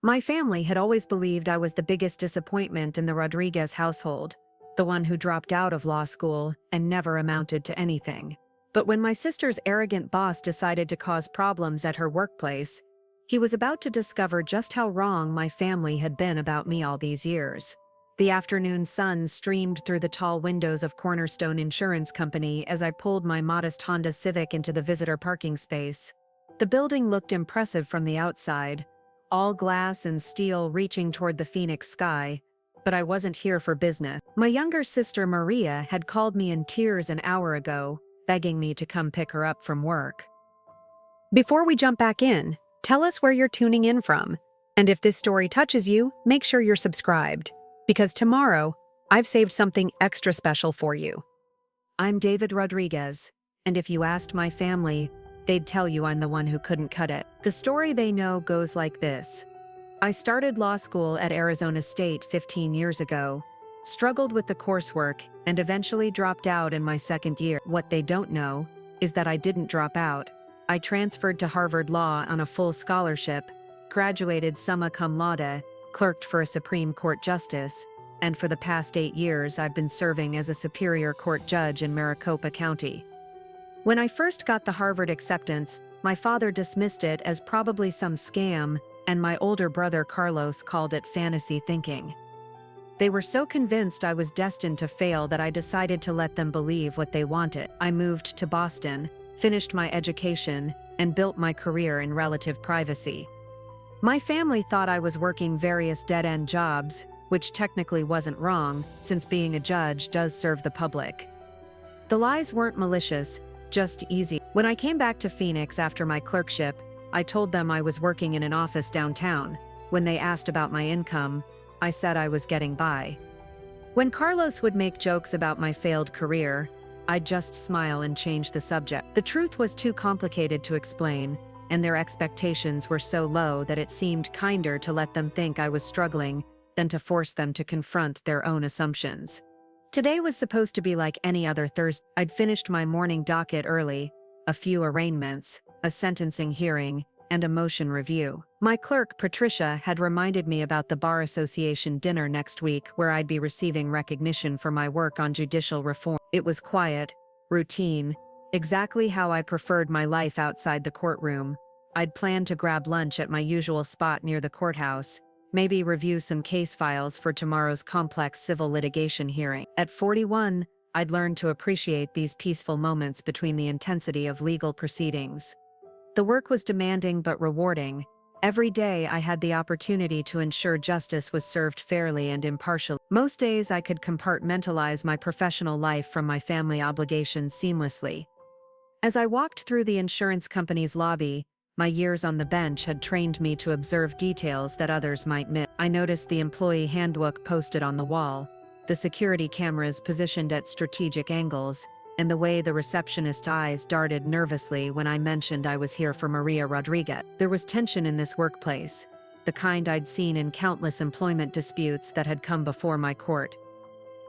My family had always believed I was the biggest disappointment in the Rodriguez household, the one who dropped out of law school and never amounted to anything. But when my sister's arrogant boss decided to cause problems at her workplace, he was about to discover just how wrong my family had been about me all these years. The afternoon sun streamed through the tall windows of Cornerstone Insurance Company as I pulled my modest Honda Civic into the visitor parking space. The building looked impressive from the outside, all glass and steel reaching toward the Phoenix sky, but I wasn't here for business. My younger sister Maria had called me in tears an hour ago, begging me to come pick her up from work. Before we jump back in, tell us where you're tuning in from, and if this story touches you, make sure you're subscribed, because tomorrow, I've saved something extra special for you. I'm David Rodriguez, and if you asked my family, they'd tell you I'm the one who couldn't cut it. The story they know goes like this. I started law school at Arizona State 15 years ago, struggled with the coursework, and eventually dropped out in my second year. What they don't know is that I didn't drop out. I transferred to Harvard Law on a full scholarship, graduated summa cum laude, clerked for a Supreme Court justice, and for the past 8 years I've been serving as a Superior Court judge in Maricopa County. When I first got the Harvard acceptance, my father dismissed it as probably some scam, and my older brother Carlos called it fantasy thinking. They were so convinced I was destined to fail that I decided to let them believe what they wanted. I moved to Boston, finished my education, and built my career in relative privacy. My family thought I was working various dead-end jobs, which technically wasn't wrong, since being a judge does serve the public. The lies weren't malicious, just easy. When I came back to Phoenix after my clerkship, I told them I was working in an office downtown. When they asked about my income, I said I was getting by. When Carlos would make jokes about my failed career, I'd just smile and change the subject. The truth was too complicated to explain, and their expectations were so low that it seemed kinder to let them think I was struggling than to force them to confront their own assumptions. Today was supposed to be like any other Thursday. I'd finished my morning docket early, a few arraignments, a sentencing hearing, and a motion review. My clerk, Patricia, had reminded me about the Bar Association dinner next week where I'd be receiving recognition for my work on judicial reform. It was quiet, routine, exactly how I preferred my life outside the courtroom. I'd planned to grab lunch at my usual spot near the courthouse, maybe review some case files for tomorrow's complex civil litigation hearing. At 41, I'd learned to appreciate these peaceful moments between the intensity of legal proceedings. The work was demanding but rewarding. Every day I had the opportunity to ensure justice was served fairly and impartially. Most days I could compartmentalize my professional life from my family obligations seamlessly. As I walked through the insurance company's lobby, my years on the bench had trained me to observe details that others might miss. I noticed the employee handbook posted on the wall, the security cameras positioned at strategic angles, and the way the receptionist's eyes darted nervously when I mentioned I was here for Maria Rodriguez. There was tension in this workplace, the kind I'd seen in countless employment disputes that had come before my court.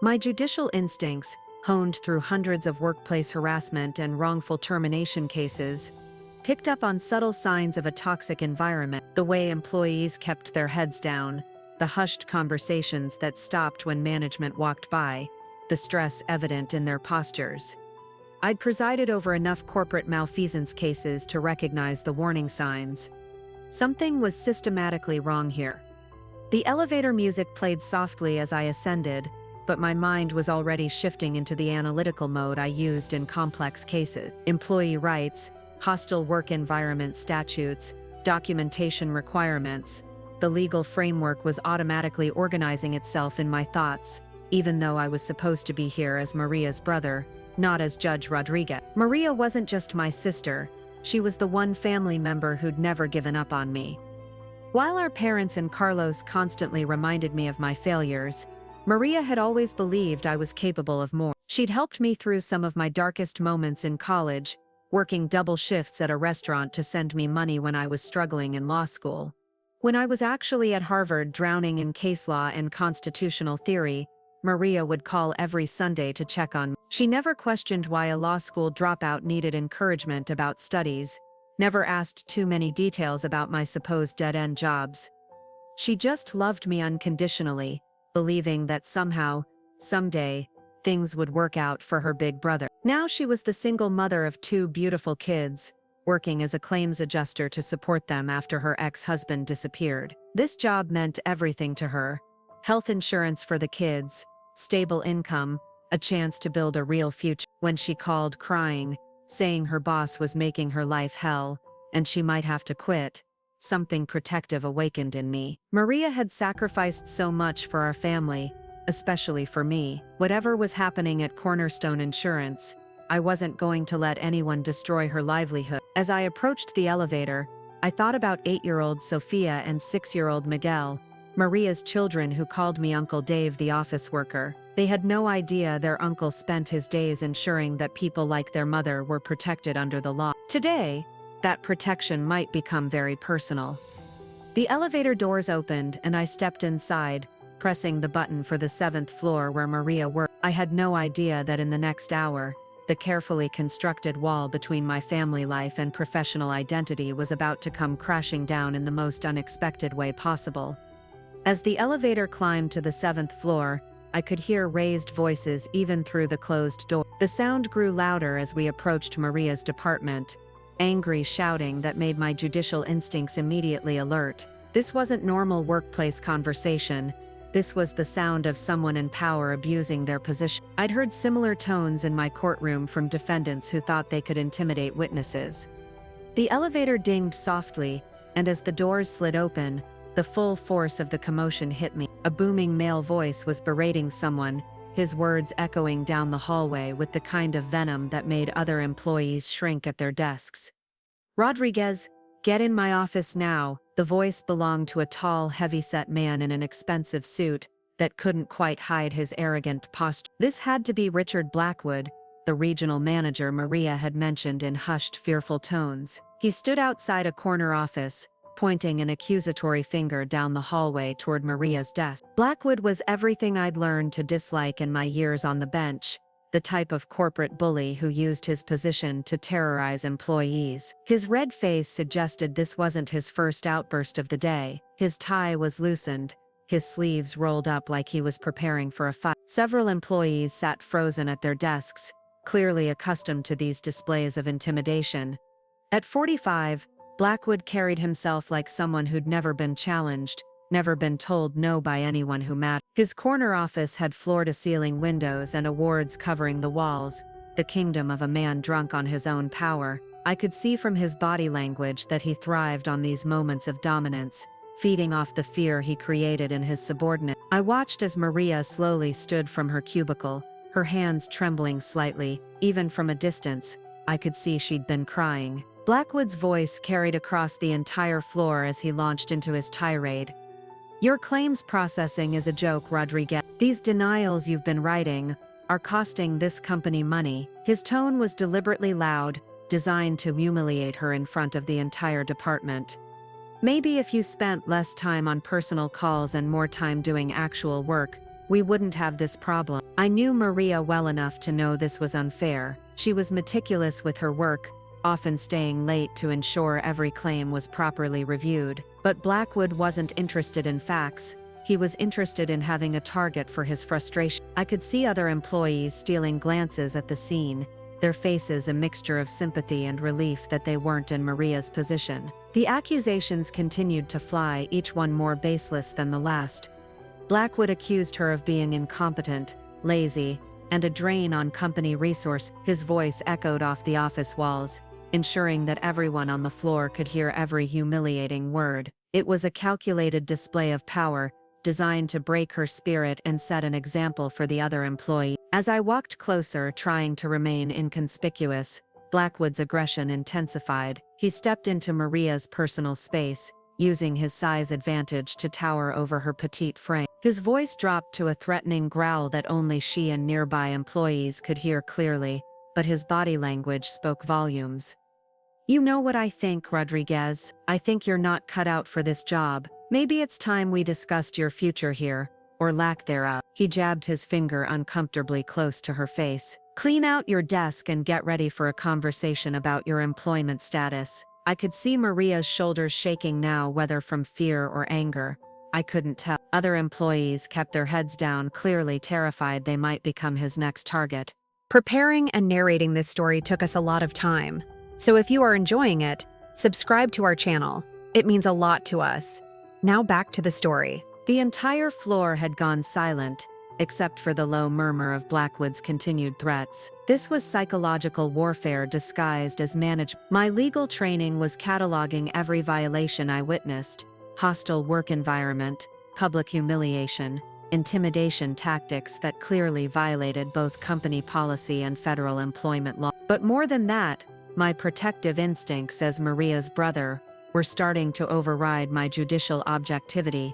My judicial instincts, honed through hundreds of workplace harassment and wrongful termination cases, picked up on subtle signs of a toxic environment, the way employees kept their heads down, the hushed conversations that stopped when management walked by, the stress evident in their postures. I'd presided over enough corporate malfeasance cases to recognize the warning signs. Something was systematically wrong here. The elevator music played softly as I ascended, but my mind was already shifting into the analytical mode I used in complex cases. Employee rights, hostile work environment statutes, documentation requirements. The legal framework was automatically organizing itself in my thoughts, even though I was supposed to be here as Maria's brother, not as Judge Rodriguez. Maria wasn't just my sister, she was the one family member who'd never given up on me. While our parents and Carlos constantly reminded me of my failures, Maria had always believed I was capable of more. She'd helped me through some of my darkest moments in college, working double shifts at a restaurant to send me money when I was struggling in law school. When I was actually at Harvard drowning in case law and constitutional theory, Maria would call every Sunday to check on me. She never questioned why a law school dropout needed encouragement about studies, never asked too many details about my supposed dead-end jobs. She just loved me unconditionally, believing that somehow, someday, things would work out for her big brother. Now she was the single mother of 2 beautiful kids, working as a claims adjuster to support them after her ex-husband disappeared. This job meant everything to her: health insurance for the kids, stable income, a chance to build a real future. When she called crying, saying her boss was making her life hell, and she might have to quit, something protective awakened in me. Maria had sacrificed so much for our family, especially for me. Whatever was happening at Cornerstone Insurance, I wasn't going to let anyone destroy her livelihood. As I approached the elevator, I thought about 8-year-old Sophia and 6-year-old Miguel, Maria's children, who called me Uncle Dave, the office worker. They had no idea their uncle spent his days ensuring that people like their mother were protected under the law. Today, that protection might become very personal. The elevator doors opened and I stepped inside, pressing the button for the 7th floor where Maria worked. I had no idea that in the next hour, the carefully constructed wall between my family life and professional identity was about to come crashing down in the most unexpected way possible. As the elevator climbed to the 7th floor, I could hear raised voices even through the closed door. The sound grew louder as we approached Maria's department, angry shouting that made my judicial instincts immediately alert. This wasn't normal workplace conversation. This was the sound of someone in power abusing their position. I'd heard similar tones in my courtroom from defendants who thought they could intimidate witnesses. The elevator dinged softly, and as the doors slid open, the full force of the commotion hit me. A booming male voice was berating someone, his words echoing down the hallway with the kind of venom that made other employees shrink at their desks. "Rodriguez, get in my office now." The voice belonged to a tall, heavy-set man in an expensive suit that couldn't quite hide his arrogant posture. This had to be Richard Blackwood, the regional manager Maria had mentioned in hushed, fearful tones. He stood outside a corner office, pointing an accusatory finger down the hallway toward Maria's desk. Blackwood was everything I'd learned to dislike in my years on the bench, the type of corporate bully who used his position to terrorize employees. His red face suggested this wasn't his first outburst of the day. His tie was loosened, his sleeves rolled up like he was preparing for a fight. Several employees sat frozen at their desks, clearly accustomed to these displays of intimidation. At 45, Blackwood carried himself like someone who'd never been challenged, never been told no by anyone who mattered. His corner office had floor-to-ceiling windows and awards covering the walls, the kingdom of a man drunk on his own power. I could see from his body language that he thrived on these moments of dominance, feeding off the fear he created in his subordinates. I watched as Maria slowly stood from her cubicle, her hands trembling slightly. Even from a distance, I could see she'd been crying. Blackwood's voice carried across the entire floor as he launched into his tirade. "Your claims processing is a joke, Rodriguez. These denials you've been writing are costing this company money." His tone was deliberately loud, designed to humiliate her in front of the entire department. "Maybe if you spent less time on personal calls and more time doing actual work, we wouldn't have this problem." I knew Maria well enough to know this was unfair. She was meticulous with her work, often staying late to ensure every claim was properly reviewed. But Blackwood wasn't interested in facts. He was interested in having a target for his frustration. I could see other employees stealing glances at the scene, their faces a mixture of sympathy and relief that they weren't in Maria's position. The accusations continued to fly, each one more baseless than the last. Blackwood accused her of being incompetent, lazy, and a drain on company resource. His voice echoed off the office walls, ensuring that everyone on the floor could hear every humiliating word. It was a calculated display of power, designed to break her spirit and set an example for the other employees. As I walked closer, trying to remain inconspicuous, Blackwood's aggression intensified. He stepped into Maria's personal space, using his size advantage to tower over her petite frame. His voice dropped to a threatening growl that only she and nearby employees could hear clearly, but his body language spoke volumes. "You know what I think, Rodriguez. I think you're not cut out for this job. Maybe it's time we discussed your future here, or lack thereof." He jabbed his finger uncomfortably close to her face. "Clean out your desk and get ready for a conversation about your employment status." I could see Maria's shoulders shaking now, whether from fear or anger. I couldn't tell. Other employees kept their heads down, clearly terrified they might become his next target. Preparing and narrating this story took us a lot of time. So if you are enjoying it, subscribe to our channel. It means a lot to us. Now back to the story. The entire floor had gone silent, except for the low murmur of Blackwood's continued threats. This was psychological warfare disguised as management. My legal training was cataloging every violation I witnessed: hostile work environment, public humiliation, intimidation tactics that clearly violated both company policy and federal employment law. But more than that, my protective instincts as Maria's brother were starting to override my judicial objectivity.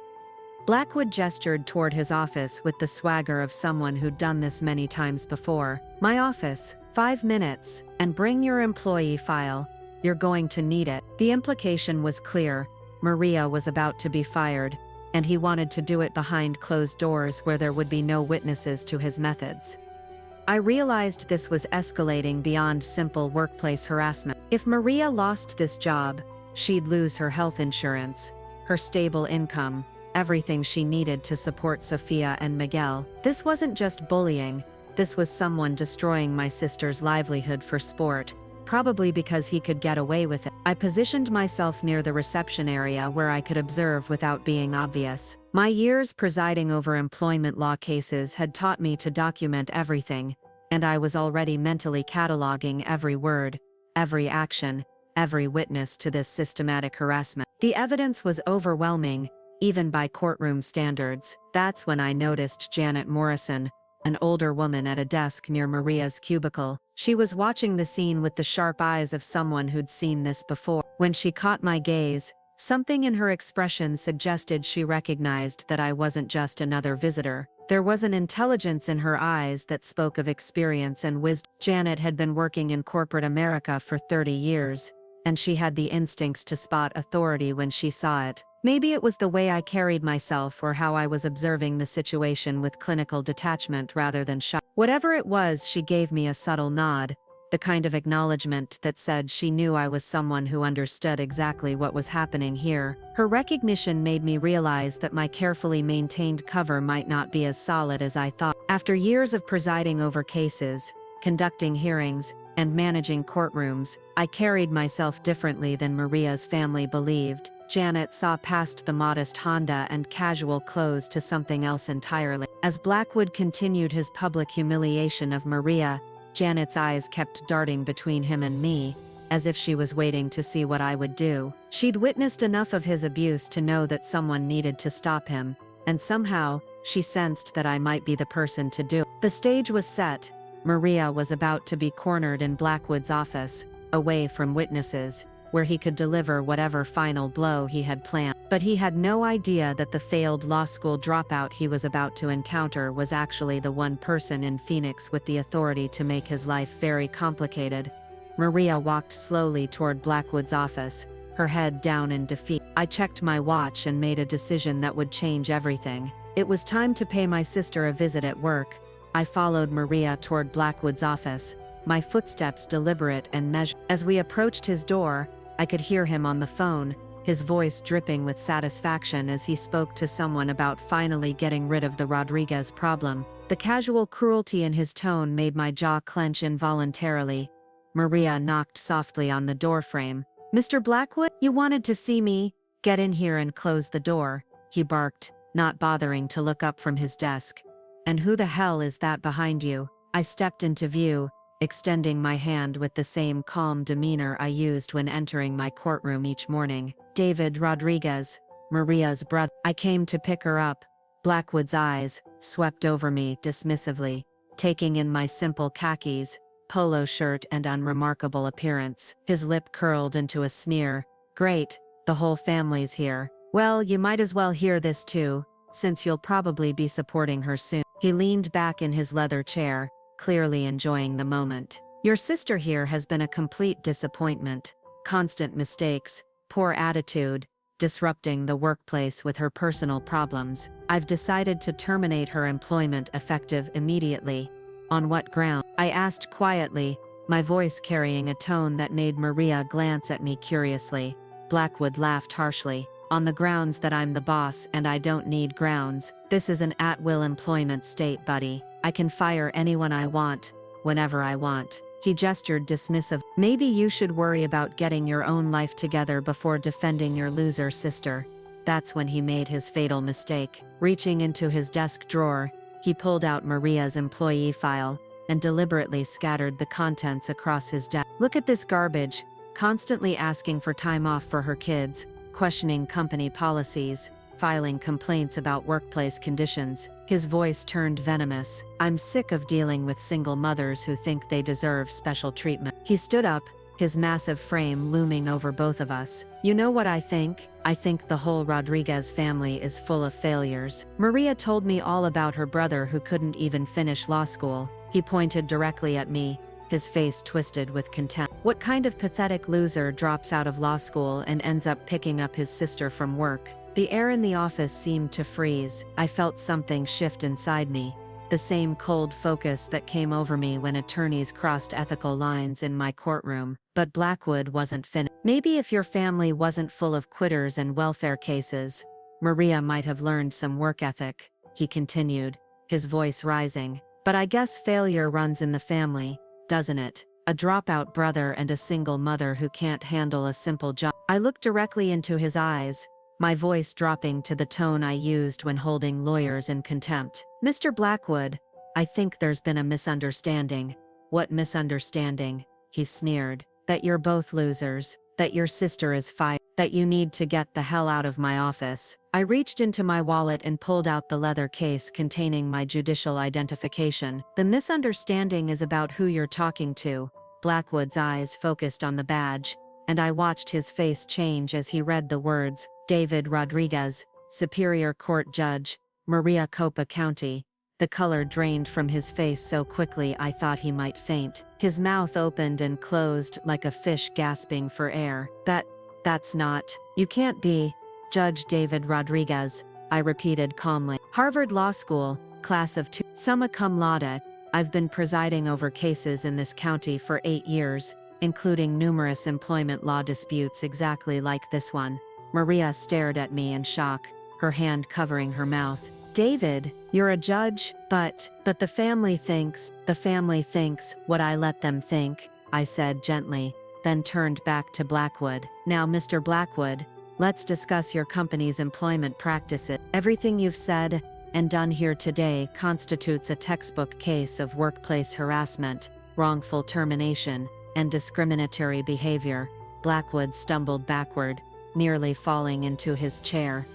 Blackwood gestured toward his office with the swagger of someone who'd done this many times before. My office, 5 minutes, and bring your employee file. You're going to need it. The implication was clear. Maria was about to be fired, and he wanted to do it behind closed doors where there would be no witnesses to his methods. I realized this was escalating beyond simple workplace harassment. If Maria lost this job, she'd lose her health insurance, her stable income, everything she needed to support Sophia and Miguel. This wasn't just bullying, this was someone destroying my sister's livelihood for sport, probably because he could get away with it. I positioned myself near the reception area where I could observe without being obvious. My years presiding over employment law cases had taught me to document everything, and I was already mentally cataloging every word, every action, every witness to this systematic harassment. The evidence was overwhelming, even by courtroom standards. That's when I noticed Janet Morrison, an older woman at a desk near Maria's cubicle. She was watching the scene with the sharp eyes of someone who'd seen this before. When she caught my gaze, something in her expression suggested she recognized that I wasn't just another visitor. There was an intelligence in her eyes that spoke of experience and wisdom. Janet had been working in corporate America for 30 years, and she had the instincts to spot authority when she saw it. Maybe it was the way I carried myself or how I was observing the situation with clinical detachment rather than shock. Whatever it was, she gave me a subtle nod, the kind of acknowledgement that said she knew I was someone who understood exactly what was happening here. Her recognition made me realize that my carefully maintained cover might not be as solid as I thought. After years of presiding over cases, conducting hearings, and managing courtrooms, I carried myself differently than Maria's family believed. Janet saw past the modest Honda and casual clothes to something else entirely. As Blackwood continued his public humiliation of Maria, Janet's eyes kept darting between him and me, as if she was waiting to see what I would do. She'd witnessed enough of his abuse to know that someone needed to stop him, and somehow, she sensed that I might be the person to do it. The stage was set. Maria was about to be cornered in Blackwood's office, away from witnesses, where he could deliver whatever final blow he had planned. But he had no idea that the failed law school dropout he was about to encounter was actually the one person in Phoenix with the authority to make his life very complicated. Maria walked slowly toward Blackwood's office, her head down in defeat. I checked my watch and made a decision that would change everything. It was time to pay my sister a visit at work. I followed Maria toward Blackwood's office, my footsteps deliberate and measured. As we approached his door, I could hear him on the phone, his voice dripping with satisfaction as he spoke to someone about finally getting rid of the Rodriguez problem. The casual cruelty in his tone made my jaw clench involuntarily. Maria knocked softly on the doorframe. "Mr. Blackwood, you wanted to see me? Get in here and close the door," he barked, not bothering to look up from his desk. "And who the hell is that behind you?" I stepped into view, extending my hand with the same calm demeanor I used when entering my courtroom each morning. "David Rodriguez, Maria's brother." I came to pick her up. Blackwood's eyes swept over me dismissively, taking in my simple khakis, polo shirt and unremarkable appearance. His lip curled into a sneer. "Great, the whole family's here. Well, you might as well hear this too, since you'll probably be supporting her soon." He leaned back in his leather chair, clearly enjoying the moment. "Your sister here has been a complete disappointment. Constant mistakes, poor attitude, disrupting the workplace with her personal problems. I've decided to terminate her employment effective immediately." "On what ground?" I asked quietly, my voice carrying a tone that made Maria glance at me curiously. Blackwood laughed harshly. on the grounds that I'm the boss and I don't need grounds. This is an at-will employment state, buddy. I can fire anyone I want, whenever I want. He gestured dismissive. Maybe you should worry about getting your own life together before defending your loser sister. That's when he made his fatal mistake. Reaching into his desk drawer, he pulled out Maria's employee file and deliberately scattered the contents across his desk. Look at this garbage, constantly asking for time off for her kids, questioning company policies, filing complaints about workplace conditions. His voice turned venomous. I'm sick of dealing with single mothers who think they deserve special treatment. He stood up, his massive frame looming over both of us. You know what I think? I think the whole Rodriguez family is full of failures. Maria told me all about her brother who couldn't even finish law school. He pointed directly at me, his face twisted with contempt. What kind of pathetic loser drops out of law school and ends up picking up his sister from work? The air in the office seemed to freeze. I felt something shift inside me. The same cold focus that came over me when attorneys crossed ethical lines in my courtroom. But Blackwood wasn't finished. Maybe if your family wasn't full of quitters and welfare cases, Maria might have learned some work ethic, he continued, his voice rising. But I guess failure runs in the family, doesn't it? A dropout brother and a single mother who can't handle a simple job. I looked directly into his eyes, my voice dropping to the tone I used when holding lawyers in contempt. Mr. Blackwood, I think there's been a misunderstanding. What misunderstanding? He sneered. That you're both losers, that your sister is fired, that you need to get the hell out of my office. I reached into my wallet and pulled out the leather case containing my judicial identification. The misunderstanding is about who you're talking to. Blackwood's eyes focused on the badge, and I watched his face change as he read the words, David Rodriguez, Superior Court Judge, Maricopa County. The color drained from his face so quickly I thought he might faint. His mouth opened and closed like a fish gasping for air. That's not. You can't be. Judge David Rodriguez, I repeated calmly. Harvard Law School, class of 2, summa cum laude. I've been presiding over cases in this county for 8 years, including numerous employment law disputes exactly like this one. Maria stared at me in shock, her hand covering her mouth. David, you're a judge, but the family thinks what I let them think, I said gently, then turned back to Blackwood. Now, Mr. Blackwood, let's discuss your company's employment practices. Everything you've said and done here today constitutes a textbook case of workplace harassment, wrongful termination, and discriminatory behavior. Blackwood stumbled backward, nearly falling into his chair.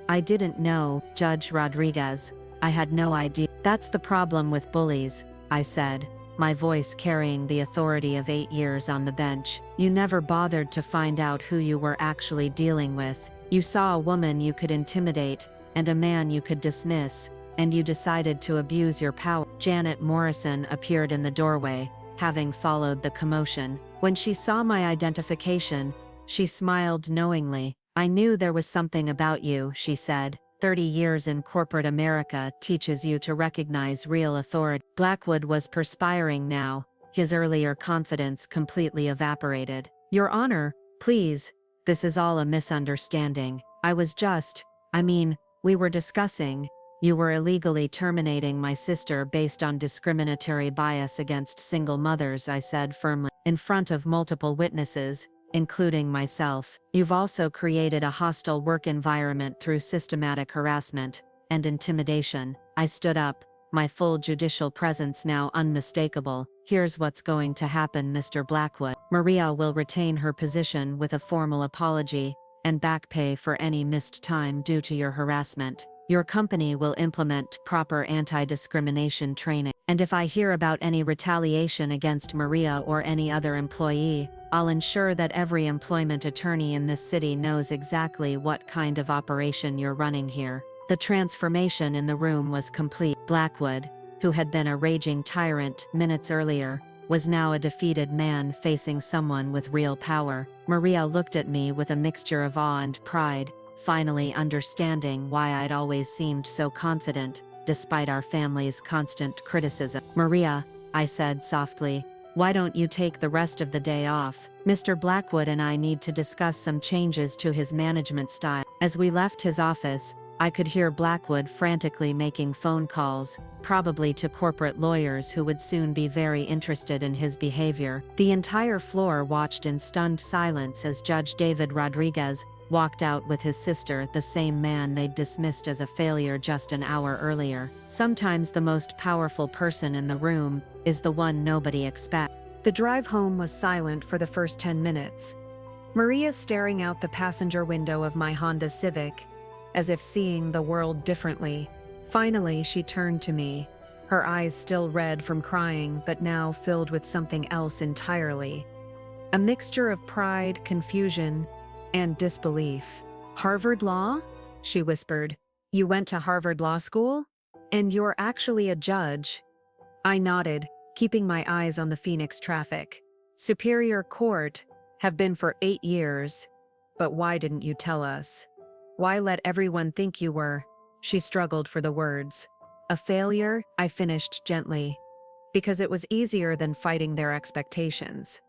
I didn't know, Judge Rodriguez. I had no idea. That's the problem with bullies, I said, my voice carrying the authority of 8 years on the bench. You never bothered to find out who you were actually dealing with. You saw a woman you could intimidate, and a man you could dismiss, and you decided to abuse your power. Janet Morrison appeared in the doorway, having followed the commotion. When she saw my identification, she smiled knowingly. I knew there was something about you, she said. 30 years in corporate America teaches you to recognize real authority. Blackwood was perspiring now, his earlier confidence completely evaporated. Your Honor, please, this is all a misunderstanding. We were discussing, you were illegally terminating my sister based on discriminatory bias against single mothers, I said firmly, in front of multiple witnesses, including myself. You've also created a hostile work environment through systematic harassment and intimidation. I stood up, my full judicial presence now unmistakable. Here's what's going to happen, Mr. Blackwood. Maria will retain her position with a formal apology and back pay for any missed time due to your harassment. Your company will implement proper anti-discrimination training. And if I hear about any retaliation against Maria or any other employee, I'll ensure that every employment attorney in this city knows exactly what kind of operation you're running here. The transformation in the room was complete. Blackwood, who had been a raging tyrant minutes earlier, was now a defeated man facing someone with real power. Maria looked at me with a mixture of awe and pride, finally understanding why I'd always seemed so confident, despite our family's constant criticism. Maria, I said softly, why don't you take the rest of the day off? Mr. Blackwood and I need to discuss some changes to his management style. As we left his office, I could hear Blackwood frantically making phone calls, probably to corporate lawyers who would soon be very interested in his behavior. The entire floor watched in stunned silence as Judge David Rodriguez walked out with his sister, the same man they'd dismissed as a failure just an hour earlier. Sometimes the most powerful person in the room is the one nobody expects. The drive home was silent for the first 10 minutes. Maria staring out the passenger window of my Honda Civic, as if seeing the world differently. Finally, she turned to me, her eyes still red from crying but now filled with something else entirely. A mixture of pride, confusion, and disbelief. "Harvard Law?" she whispered. "You went to Harvard Law School? And you're actually a judge?" I nodded, keeping my eyes on the Phoenix traffic. "Superior Court, have been for 8 years. But why didn't you tell us? Why let everyone think you were?" She struggled for the words. "A failure," I finished gently. "Because it was easier than fighting their expectations.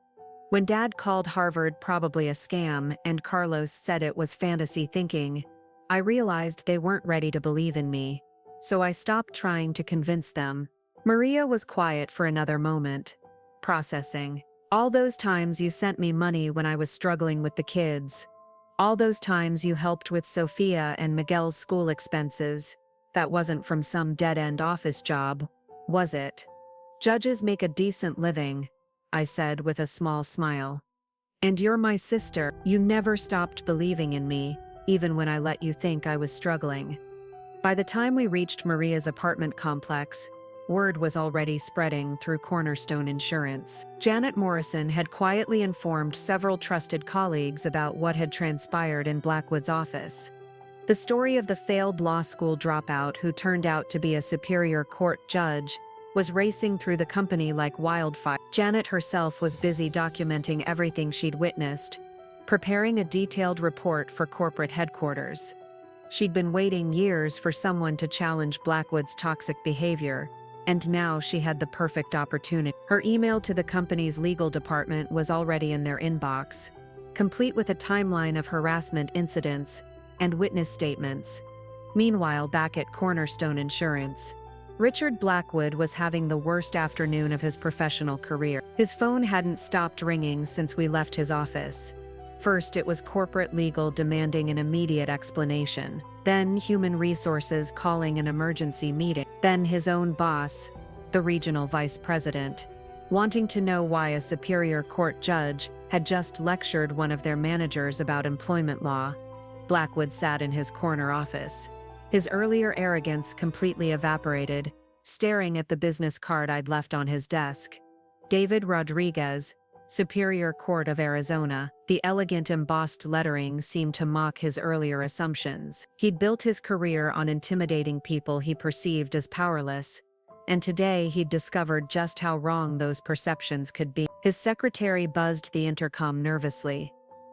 When Dad called Harvard probably a scam and Carlos said it was fantasy thinking, I realized they weren't ready to believe in me. So I stopped trying to convince them." Maria was quiet for another moment, processing. "All those times you sent me money when I was struggling with the kids. All those times you helped with Sophia and Miguel's school expenses. That wasn't from some dead-end office job, was it?" "Judges make a decent living," I said with a small smile. "And you're my sister. You never stopped believing in me, even when I let you think I was struggling." By the time we reached Maria's apartment complex, word was already spreading through Cornerstone Insurance. Janet Morrison had quietly informed several trusted colleagues about what had transpired in Blackwood's office. The story of the failed law school dropout who turned out to be a Superior Court judge was racing through the company like wildfire. Janet herself was busy documenting everything she'd witnessed, preparing a detailed report for corporate headquarters. She'd been waiting years for someone to challenge Blackwood's toxic behavior, and now she had the perfect opportunity. Her email to the company's legal department was already in their inbox, complete with a timeline of harassment incidents and witness statements. Meanwhile, back at Cornerstone Insurance, Richard Blackwood was having the worst afternoon of his professional career. His phone hadn't stopped ringing since we left his office. First, it was corporate legal demanding an immediate explanation. Then human resources calling an emergency meeting. Then his own boss, the regional vice president, wanting to know why a Superior Court judge had just lectured one of their managers about employment law. Blackwood sat in his corner office, his earlier arrogance completely evaporated, staring at the business card I'd left on his desk. David Rodriguez, Superior Court of Arizona. The elegant embossed lettering seemed to mock his earlier assumptions. He'd built his career on intimidating people he perceived as powerless, and today he'd discovered just how wrong those perceptions could be. His secretary buzzed the intercom nervously.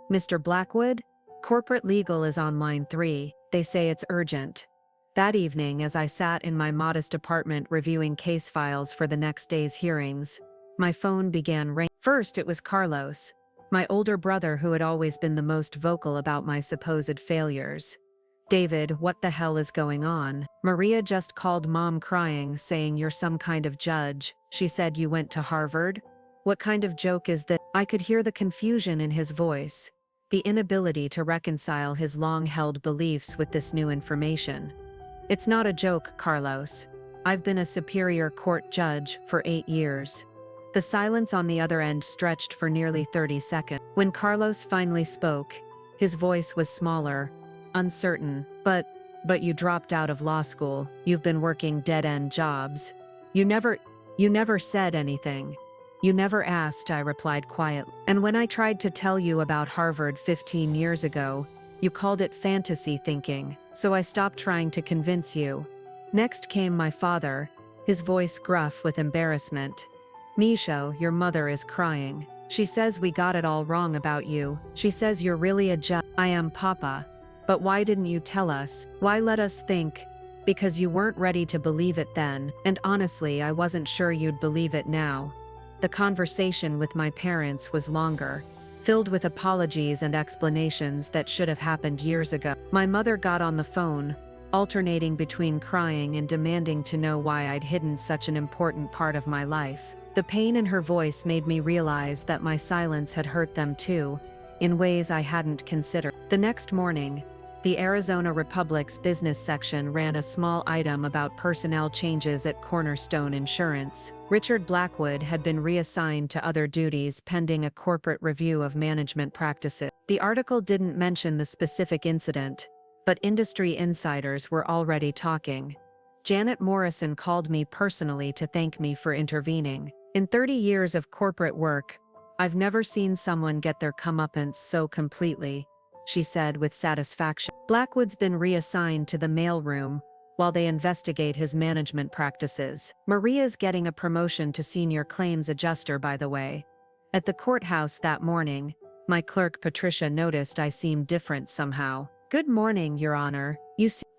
"Mr. Blackwood? Corporate legal is on line 3. They say it's urgent." That evening, as I sat in my modest apartment reviewing case files for the next day's hearings, my phone began ringing. First, it was Carlos, my older brother who had always been the most vocal about my supposed failures. "David, what the hell is going on? Maria just called Mom crying, saying you're some kind of judge. She said you went to Harvard. What kind of joke is that?" I could hear the confusion in his voice, the inability to reconcile his long-held beliefs with this new information. "It's not a joke, Carlos. I've been a Superior Court judge for 8 years. The silence on the other end stretched for nearly 30 seconds. When Carlos finally spoke, his voice was smaller, uncertain. But you dropped out of law school. You've been working dead-end jobs. You never said anything. You never asked," I replied quietly. "And when I tried to tell you about Harvard 15 years ago, you called it fantasy thinking. So I stopped trying to convince you." Next came my father, his voice gruff with embarrassment. "Misho, your mother is crying. She says we got it all wrong about you. She says you're really a judge." "I am, Papa. But why didn't you tell us? Why let us think?" "Because you weren't ready to believe it then, and honestly, I wasn't sure you'd believe it now." The conversation with my parents was longer, filled with apologies and explanations that should have happened years ago. My mother got on the phone, alternating between crying and demanding to know why I'd hidden such an important part of my life. The pain in her voice made me realize that my silence had hurt them too, in ways I hadn't considered. The next morning, the Arizona Republic's business section ran a small item about personnel changes at Cornerstone Insurance. Richard Blackwood had been reassigned to other duties pending a corporate review of management practices. The article didn't mention the specific incident, but industry insiders were already talking. Janet Morrison called me personally to thank me for intervening. In 30 years of corporate work, I've never seen someone get their comeuppance so completely, she said with satisfaction. Blackwood's been reassigned to the mailroom while they investigate his management practices. Maria's getting a promotion to senior claims adjuster, by the way. At the courthouse that morning, my clerk Patricia noticed I seemed different somehow. Good morning, Your Honor.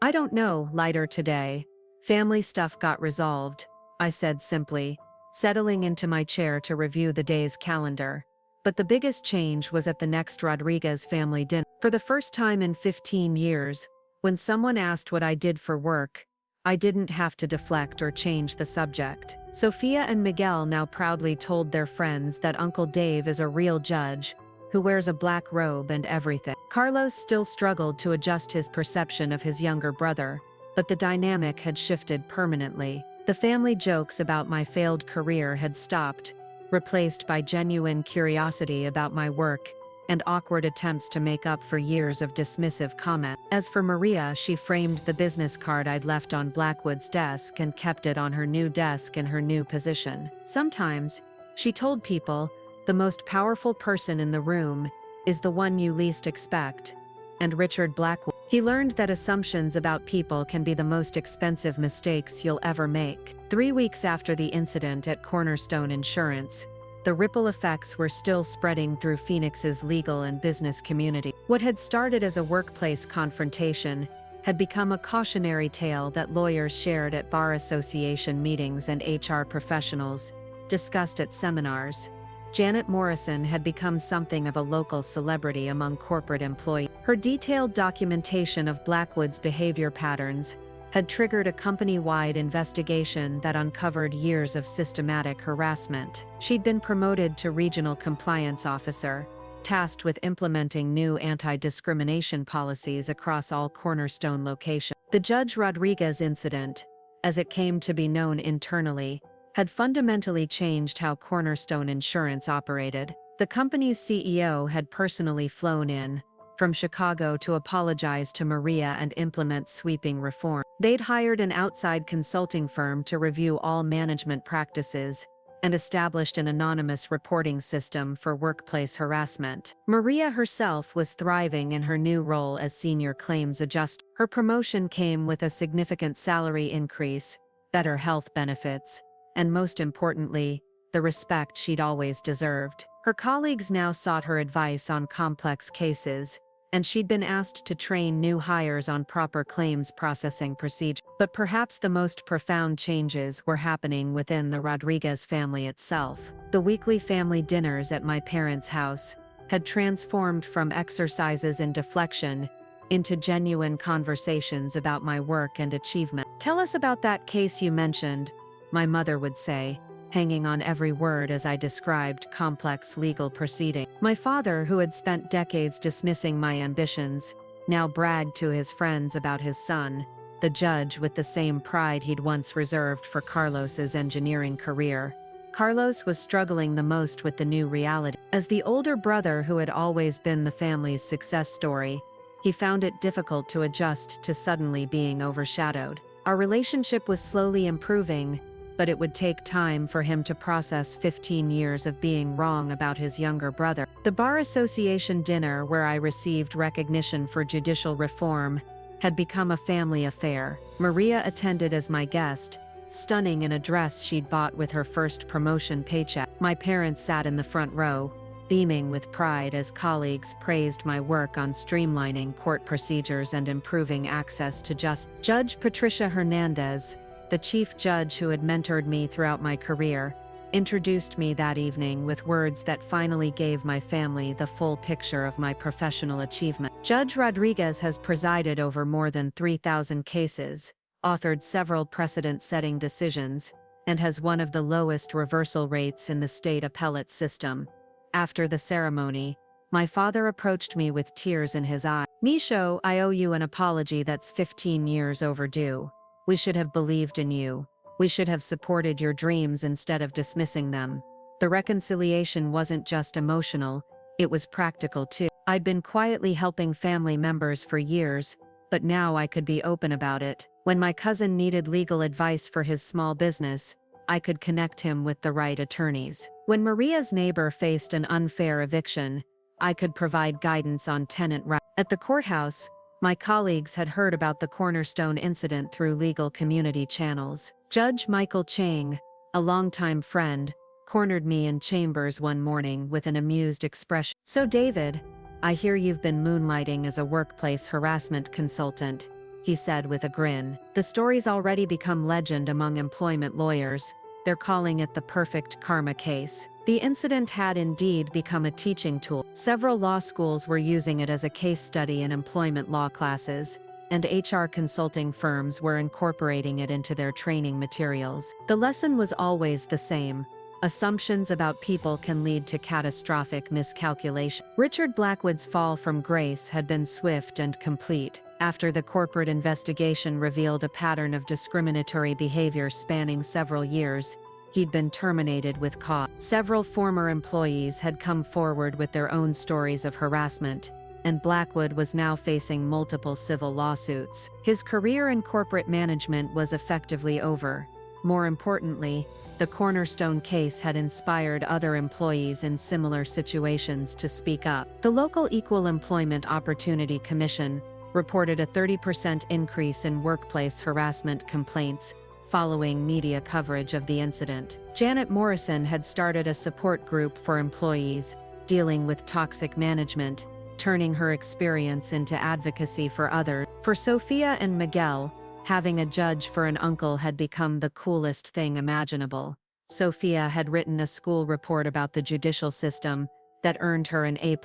I don't know, lighter today. Family stuff got resolved, I said simply, settling into my chair to review the day's calendar. But the biggest change was at the next Rodriguez family dinner. For the first time in 15 years, when someone asked what I did for work, I didn't have to deflect or change the subject. Sophia and Miguel now proudly told their friends that Uncle Dave is a real judge, who wears a black robe and everything. Carlos still struggled to adjust his perception of his younger brother, but the dynamic had shifted permanently. The family jokes about my failed career had stopped, replaced by genuine curiosity about my work and awkward attempts to make up for years of dismissive comment. As for Maria, she framed the business card I'd left on Blackwood's desk and kept it on her new desk in her new position. Sometimes, she told people, the most powerful person in the room is the one you least expect. And Richard Blackwood. He learned that assumptions about people can be the most expensive mistakes you'll ever make. 3 weeks after the incident at Cornerstone Insurance, the ripple effects were still spreading through Phoenix's legal and business community. What had started as a workplace confrontation had become a cautionary tale that lawyers shared at bar association meetings and HR professionals discussed at seminars. Janet Morrison had become something of a local celebrity among corporate employees. Her detailed documentation of Blackwood's behavior patterns had triggered a company-wide investigation that uncovered years of systematic harassment. She'd been promoted to regional compliance officer, tasked with implementing new anti-discrimination policies across all Cornerstone locations. The Judge Rodriguez incident, as it came to be known internally, had fundamentally changed how Cornerstone Insurance operated. The company's CEO had personally flown in from Chicago to apologize to Maria and implement sweeping reform. They'd hired an outside consulting firm to review all management practices and established an anonymous reporting system for workplace harassment. Maria herself was thriving in her new role as senior claims adjuster. Her promotion came with a significant salary increase, better health benefits, and most importantly, the respect she'd always deserved. Her colleagues now sought her advice on complex cases, and she'd been asked to train new hires on proper claims processing procedures. But perhaps the most profound changes were happening within the Rodriguez family itself. The weekly family dinners at my parents' house had transformed from exercises in deflection into genuine conversations about my work and achievement. "Tell us about that case you mentioned," my mother would say, hanging on every word as I described complex legal proceedings. My father, who had spent decades dismissing my ambitions, now bragged to his friends about his son, the judge, with the same pride he'd once reserved for Carlos's engineering career. Carlos was struggling the most with the new reality. As the older brother who had always been the family's success story, he found it difficult to adjust to suddenly being overshadowed. Our relationship was slowly improving, but it would take time for him to process 15 years of being wrong about his younger brother. The Bar Association dinner, where I received recognition for judicial reform, had become a family affair. Maria attended as my guest, stunning in a dress she'd bought with her first promotion paycheck. My parents sat in the front row, beaming with pride as colleagues praised my work on streamlining court procedures and improving access to justice. Judge Patricia Hernandez, the chief judge who had mentored me throughout my career, introduced me that evening with words that finally gave my family the full picture of my professional achievement. Judge Rodriguez has presided over more than 3,000 cases, authored several precedent-setting decisions, and has one of the lowest reversal rates in the state appellate system. After the ceremony, my father approached me with tears in his eyes. "Misho, I owe you an apology that's 15 years overdue. We should have believed in you. We should have supported your dreams instead of dismissing them." The reconciliation wasn't just emotional, it was practical too. I'd been quietly helping family members for years, but now I could be open about it. When my cousin needed legal advice for his small business, I could connect him with the right attorneys. When Maria's neighbor faced an unfair eviction, I could provide guidance on tenant rights. At the courthouse, my colleagues had heard about the Cornerstone incident through legal community channels. Judge Michael Chang, a longtime friend, cornered me in chambers one morning with an amused expression. "So David, I hear you've been moonlighting as a workplace harassment consultant," he said with a grin. "The story's already become legend among employment lawyers. They're calling it the perfect karma case." The incident had indeed become a teaching tool. Several law schools were using it as a case study in employment law classes, and HR consulting firms were incorporating it into their training materials. The lesson was always the same: assumptions about people can lead to catastrophic miscalculation. Richard Blackwood's fall from grace had been swift and complete. After the corporate investigation revealed a pattern of discriminatory behavior spanning several years, he'd been terminated with cause. Several former employees had come forward with their own stories of harassment, and Blackwood was now facing multiple civil lawsuits. His career in corporate management was effectively over. More importantly, the Cornerstone case had inspired other employees in similar situations to speak up. The local Equal Employment Opportunity Commission reported a 30% increase in workplace harassment complaints following media coverage of the incident. Janet Morrison had started a support group for employees dealing with toxic management, turning her experience into advocacy for others. For Sophia and Miguel, having a judge for an uncle had become the coolest thing imaginable. Sophia had written a school report about the judicial system that earned her an A+,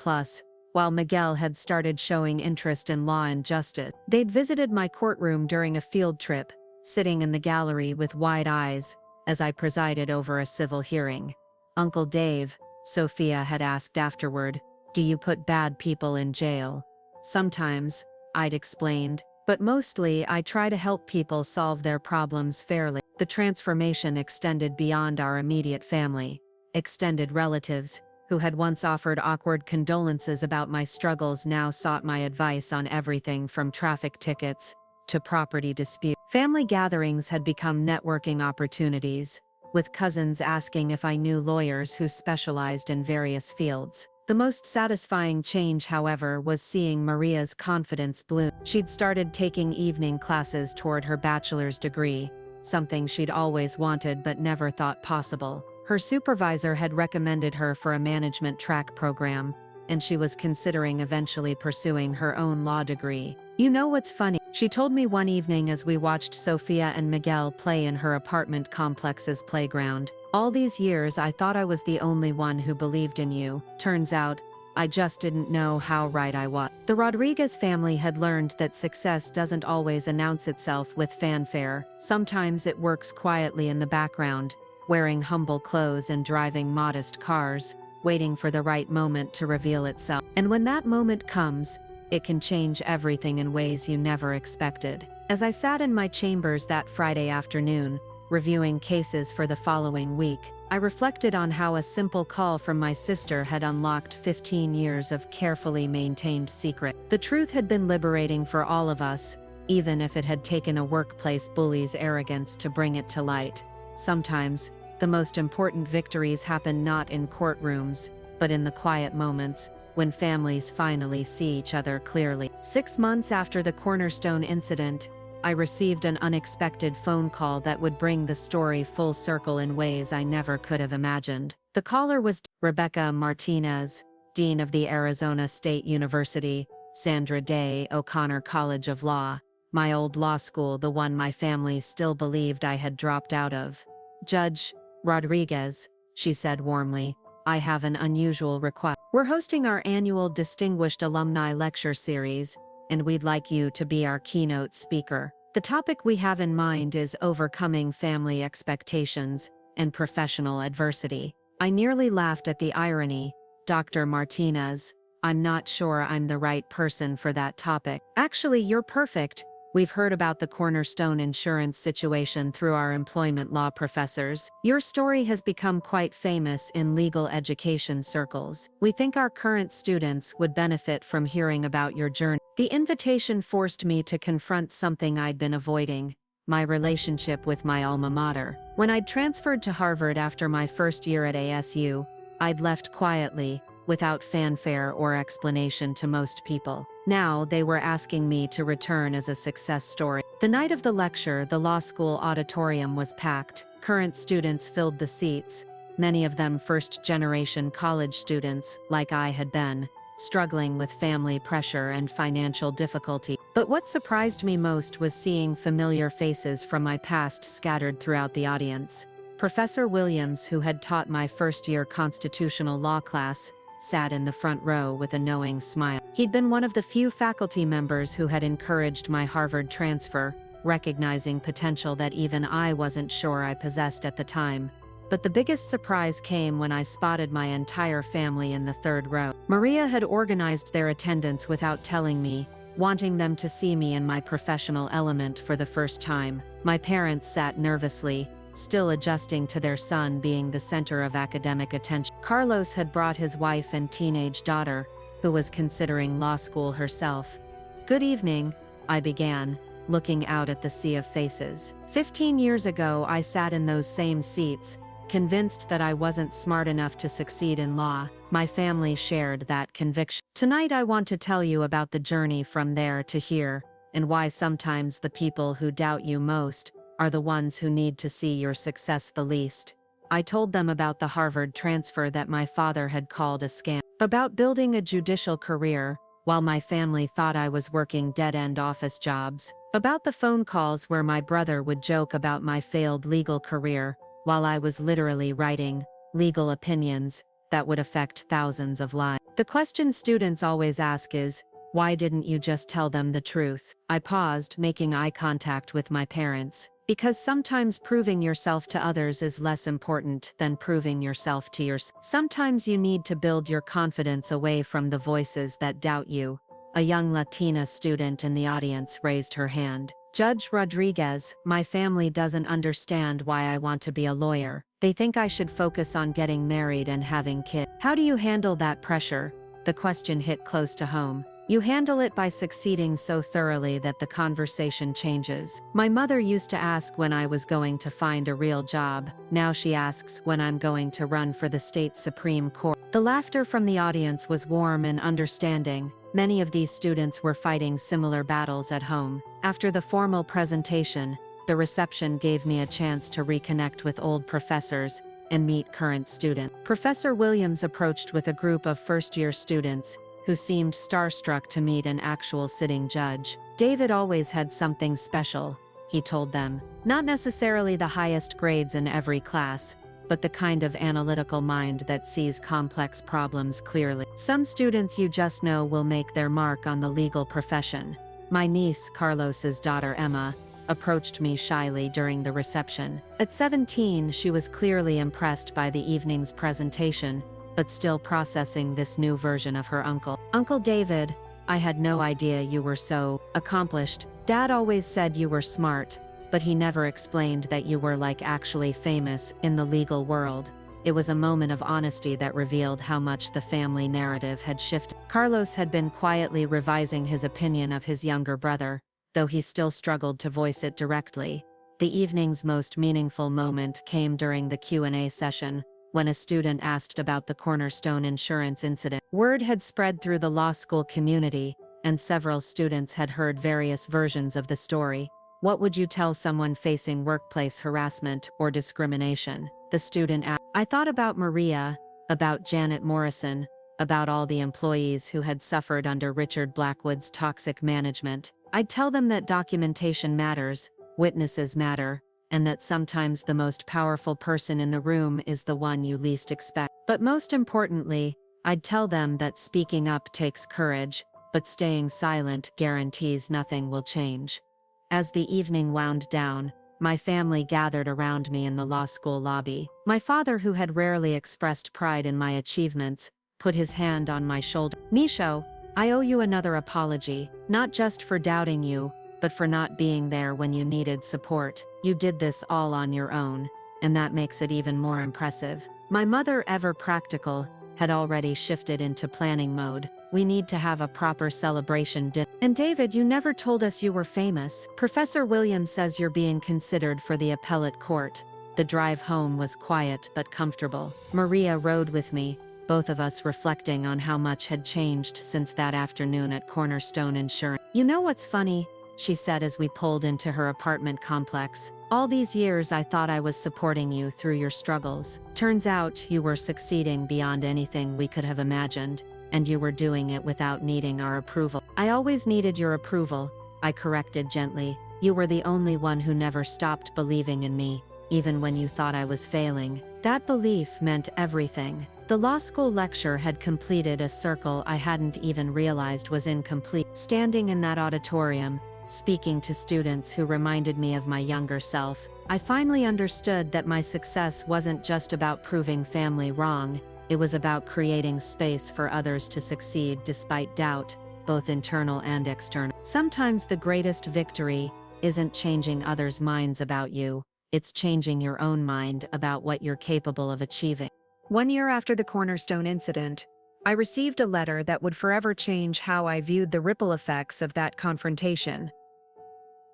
while Miguel had started showing interest in law and justice. They'd visited my courtroom during a field trip, sitting in the gallery with wide eyes as I presided over a civil hearing. "Uncle Dave," Sophia had asked afterward, "do you put bad people in jail?" "Sometimes," I'd explained, "but mostly I try to help people solve their problems fairly." The transformation extended beyond our immediate family. Extended relatives, who had once offered awkward condolences about my struggles, now sought my advice on everything from traffic tickets to property disputes. Family gatherings had become networking opportunities, with cousins asking if I knew lawyers who specialized in various fields. The most satisfying change, however, was seeing Maria's confidence bloom. She'd started taking evening classes toward her bachelor's degree, something she'd always wanted but never thought possible. Her supervisor had recommended her for a management track program, and she was considering eventually pursuing her own law degree. "You know what's funny?" she told me one evening as we watched Sophia and Miguel play in her apartment complex's playground. "All these years I thought I was the only one who believed in you. Turns out, I just didn't know how right I was." The Rodriguez family had learned that success doesn't always announce itself with fanfare. Sometimes it works quietly in the background, wearing humble clothes and driving modest cars, waiting for the right moment to reveal itself. And when that moment comes, it can change everything in ways you never expected. As I sat in my chambers that Friday afternoon, reviewing cases for the following week, I reflected on how a simple call from my sister had unlocked 15 years of carefully maintained secret. The truth had been liberating for all of us, even if it had taken a workplace bully's arrogance to bring it to light. Sometimes, the most important victories happen not in courtrooms, but in the quiet moments, when families finally see each other clearly. 6 months after the Cornerstone incident, I received an unexpected phone call that would bring the story full circle in ways I never could have imagined. The caller was Rebecca Martinez, Dean of the Arizona State University, Sandra Day O'Connor College of Law, my old law school, the one my family still believed I had dropped out of. "Judge Rodriguez," she said warmly. "I have an unusual request. We're hosting our annual Distinguished Alumni Lecture Series, and we'd like you to be our keynote speaker. The topic we have in mind is overcoming family expectations and professional adversity." I nearly laughed at the irony. "Dr. Martinez, I'm not sure I'm the right person for that topic." "Actually, you're perfect. We've heard about the Cornerstone Insurance situation through our employment law professors. Your story has become quite famous in legal education circles. We think our current students would benefit from hearing about your journey." The invitation forced me to confront something I'd been avoiding: my relationship with my alma mater. When I'd transferred to Harvard after my first year at ASU, I'd left quietly, without fanfare or explanation to most people. Now they were asking me to return as a success story. The night of the lecture, the law school auditorium was packed. Current students filled the seats, many of them first-generation college students, like I had been, struggling with family pressure and financial difficulty. But what surprised me most was seeing familiar faces from my past scattered throughout the audience. Professor Williams, who had taught my first-year constitutional law class, sat in the front row with a knowing smile. He'd been one of the few faculty members who had encouraged my Harvard transfer, recognizing potential that even I wasn't sure I possessed at the time. But the biggest surprise came when I spotted my entire family in the third row. Maria had organized their attendance without telling me, wanting them to see me in my professional element for the first time. My parents sat nervously, still adjusting to their son being the center of academic attention. Carlos had brought his wife and teenage daughter, who was considering law school herself. "Good evening," I began, looking out at the sea of faces. 15 years ago, I sat in those same seats, convinced that I wasn't smart enough to succeed in law. My family shared that conviction. Tonight I want to tell you about the journey from there to here, and why sometimes the people who doubt you most are the ones who need to see your success the least. I told them about the Harvard transfer that my father had called a scam, about building a judicial career, while my family thought I was working dead-end office jobs, about the phone calls where my brother would joke about my failed legal career, while I was literally writing legal opinions that would affect thousands of lives. The question students always ask is, why didn't you just tell them the truth? I paused, making eye contact with my parents. Because sometimes proving yourself to others is less important than proving yourself to yourself. Sometimes you need to build your confidence away from the voices that doubt you. A young Latina student in the audience raised her hand. "Judge Rodriguez, my family doesn't understand why I want to be a lawyer. They think I should focus on getting married and having kids. How do you handle that pressure?" The question hit close to home. "You handle it by succeeding so thoroughly that the conversation changes. My mother used to ask when I was going to find a real job. Now she asks when I'm going to run for the state Supreme Court." The laughter from the audience was warm and understanding. Many of these students were fighting similar battles at home. After the formal presentation, the reception gave me a chance to reconnect with old professors and meet current students. Professor Williams approached with a group of first-year students who seemed starstruck to meet an actual sitting judge. "David always had something special," he told them. "Not necessarily the highest grades in every class, but the kind of analytical mind that sees complex problems clearly. Some students you just know will make their mark on the legal profession." My niece, Carlos's daughter Emma, approached me shyly during the reception. At 17, she was clearly impressed by the evening's presentation, but still processing this new version of her uncle. "Uncle David, I had no idea you were so accomplished. Dad always said you were smart, but he never explained that you were like actually famous in the legal world." It was a moment of honesty that revealed how much the family narrative had shifted. Carlos had been quietly revising his opinion of his younger brother, though he still struggled to voice it directly. The evening's most meaningful moment came during the Q&A session, when a student asked about the Cornerstone Insurance incident. Word had spread through the law school community, and several students had heard various versions of the story. "What would you tell someone facing workplace harassment or discrimination?" the student asked. I thought about Maria, about Janet Morrison, about all the employees who had suffered under Richard Blackwood's toxic management. I'd tell them that documentation matters, witnesses matter, and that sometimes the most powerful person in the room is the one you least expect. But most importantly, I'd tell them that speaking up takes courage, but staying silent guarantees nothing will change. As the evening wound down, my family gathered around me in the law school lobby. My father, who had rarely expressed pride in my achievements, put his hand on my shoulder. "Misho, I owe you another apology, not just for doubting you, but for not being there when you needed support. You did this all on your own, and that makes it even more impressive." My mother, ever practical, had already shifted into planning mode. "We need to have a proper celebration dinner. And David, you never told us you were famous. Professor Williams says you're being considered for the appellate court." The drive home was quiet but comfortable. Maria rode with me, both of us reflecting on how much had changed since that afternoon at Cornerstone Insurance. "You know what's funny?" she said as we pulled into her apartment complex. "All these years I thought I was supporting you through your struggles. Turns out you were succeeding beyond anything we could have imagined, and you were doing it without needing our approval." "I always needed your approval," I corrected gently. "You were the only one who never stopped believing in me, even when you thought I was failing." That belief meant everything. The law school lecture had completed a circle I hadn't even realized was incomplete. Standing in that auditorium, speaking to students who reminded me of my younger self, I finally understood that my success wasn't just about proving family wrong, it was about creating space for others to succeed despite doubt, both internal and external. Sometimes the greatest victory isn't changing others' minds about you, it's changing your own mind about what you're capable of achieving. 1 year after the Cornerstone incident, I received a letter that would forever change how I viewed the ripple effects of that confrontation.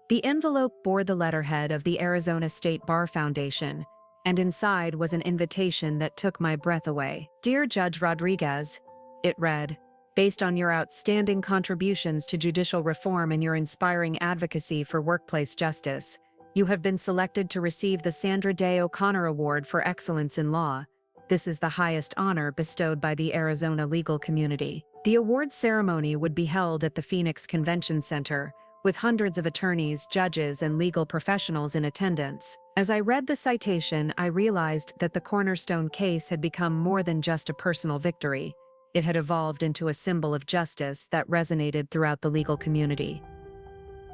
The envelope bore the letterhead of the Arizona State Bar Foundation, and inside was an invitation that took my breath away. "Dear Judge Rodriguez," it read, "based on your outstanding contributions to judicial reform and your inspiring advocacy for workplace justice, you have been selected to receive the Sandra Day O'Connor Award for Excellence in Law. This is the highest honor bestowed by the Arizona legal community. The award ceremony would be held at the Phoenix Convention Center, with hundreds of attorneys, judges, and legal professionals in attendance." As I read the citation, I realized that the Cornerstone case had become more than just a personal victory. It had evolved into a symbol of justice that resonated throughout the legal community.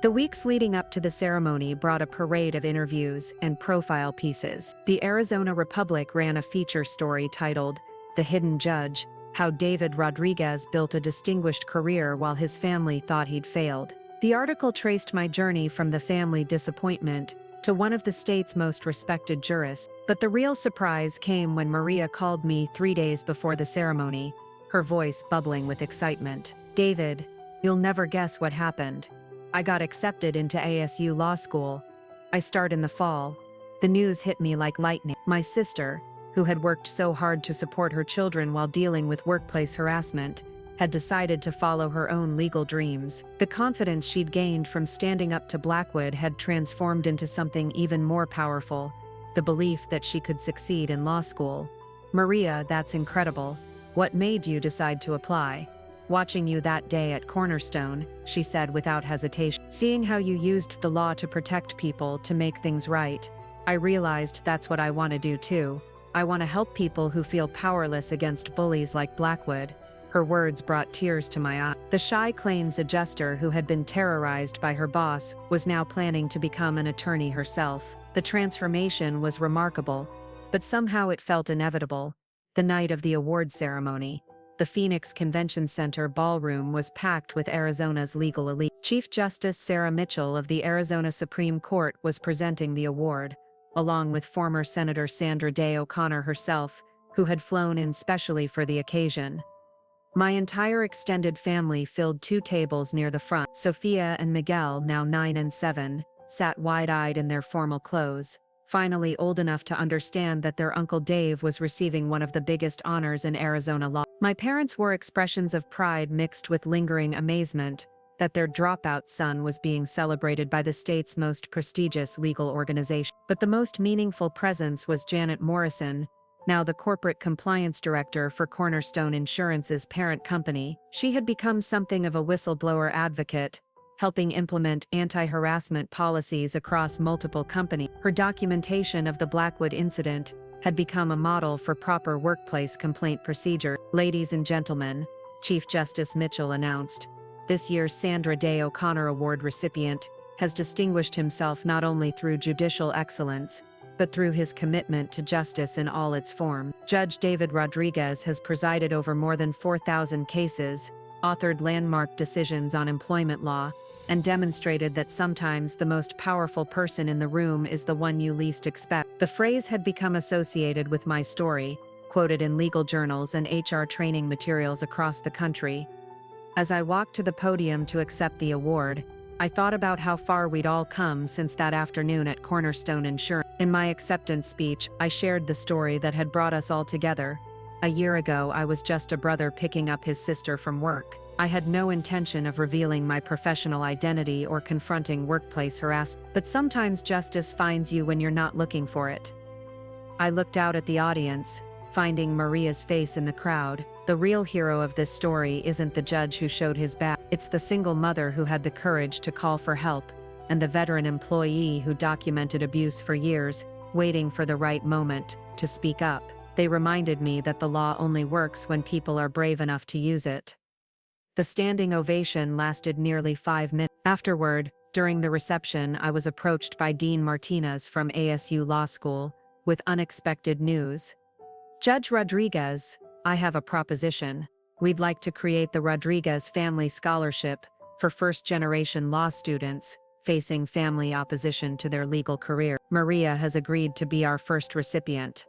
The weeks leading up to the ceremony brought a parade of interviews and profile pieces. The Arizona Republic ran a feature story titled, "The Hidden Judge: How David Rodriguez Built a Distinguished Career While His Family Thought He'd Failed." The article traced my journey from the family disappointment to one of the state's most respected jurists. But the real surprise came when Maria called me 3 days before the ceremony, her voice bubbling with excitement. "David, you'll never guess what happened. I got accepted into ASU Law School. I start in the fall." The news hit me like lightning. My sister, who had worked so hard to support her children while dealing with workplace harassment, had decided to follow her own legal dreams. The confidence she'd gained from standing up to Blackwood had transformed into something even more powerful, the belief that she could succeed in law school. "Maria, that's incredible. What made you decide to apply?" "Watching you that day at Cornerstone," she said without hesitation. "Seeing how you used the law to protect people, to make things right, I realized that's what I want to do too. I want to help people who feel powerless against bullies like Blackwood." Her words brought tears to my eyes. The shy claims adjuster who had been terrorized by her boss was now planning to become an attorney herself. The transformation was remarkable, but somehow it felt inevitable. The night of the award ceremony, the Phoenix Convention Center ballroom was packed with Arizona's legal elite. Chief Justice Sarah Mitchell of the Arizona Supreme Court was presenting the award, along with former Senator Sandra Day O'Connor herself, who had flown in specially for the occasion. My entire extended family filled 2 tables near the front. Sophia and Miguel, now 9 and 7, sat wide-eyed in their formal clothes, finally old enough to understand that their Uncle Dave was receiving one of the biggest honors in Arizona law. My parents wore expressions of pride mixed with lingering amazement that their dropout son was being celebrated by the state's most prestigious legal organization. But the most meaningful presence was Janet Morrison, now the corporate compliance director for Cornerstone Insurance's parent company. She had become something of a whistleblower advocate, helping implement anti-harassment policies across multiple companies. Her documentation of the Blackwood incident had become a model for proper workplace complaint procedure. "Ladies and gentlemen," Chief Justice Mitchell announced, "this year's Sandra Day O'Connor Award recipient has distinguished himself not only through judicial excellence, but through his commitment to justice in all its forms. Judge David Rodriguez has presided over more than 4,000 cases, authored landmark decisions on employment law, and demonstrated that sometimes the most powerful person in the room is the one you least expect." The phrase had become associated with my story, quoted in legal journals and HR training materials across the country. As I walked to the podium to accept the award, I thought about how far we'd all come since that afternoon at Cornerstone Insurance. In my acceptance speech, I shared the story that had brought us all together. A year ago, I was just a brother picking up his sister from work. I had no intention of revealing my professional identity or confronting workplace harassment. But sometimes justice finds you when you're not looking for it. I looked out at the audience, finding Maria's face in the crowd. The real hero of this story isn't the judge who showed his back. It's the single mother who had the courage to call for help, and the veteran employee who documented abuse for years, waiting for the right moment to speak up. They reminded me that the law only works when people are brave enough to use it. The standing ovation lasted nearly 5 minutes. Afterward, during the reception, I was approached by Dean Martinez from ASU Law School with unexpected news. "Judge Rodriguez, I have a proposition. We'd like to create the Rodriguez Family Scholarship for first-generation law students facing family opposition to their legal career. Maria has agreed to be our first recipient.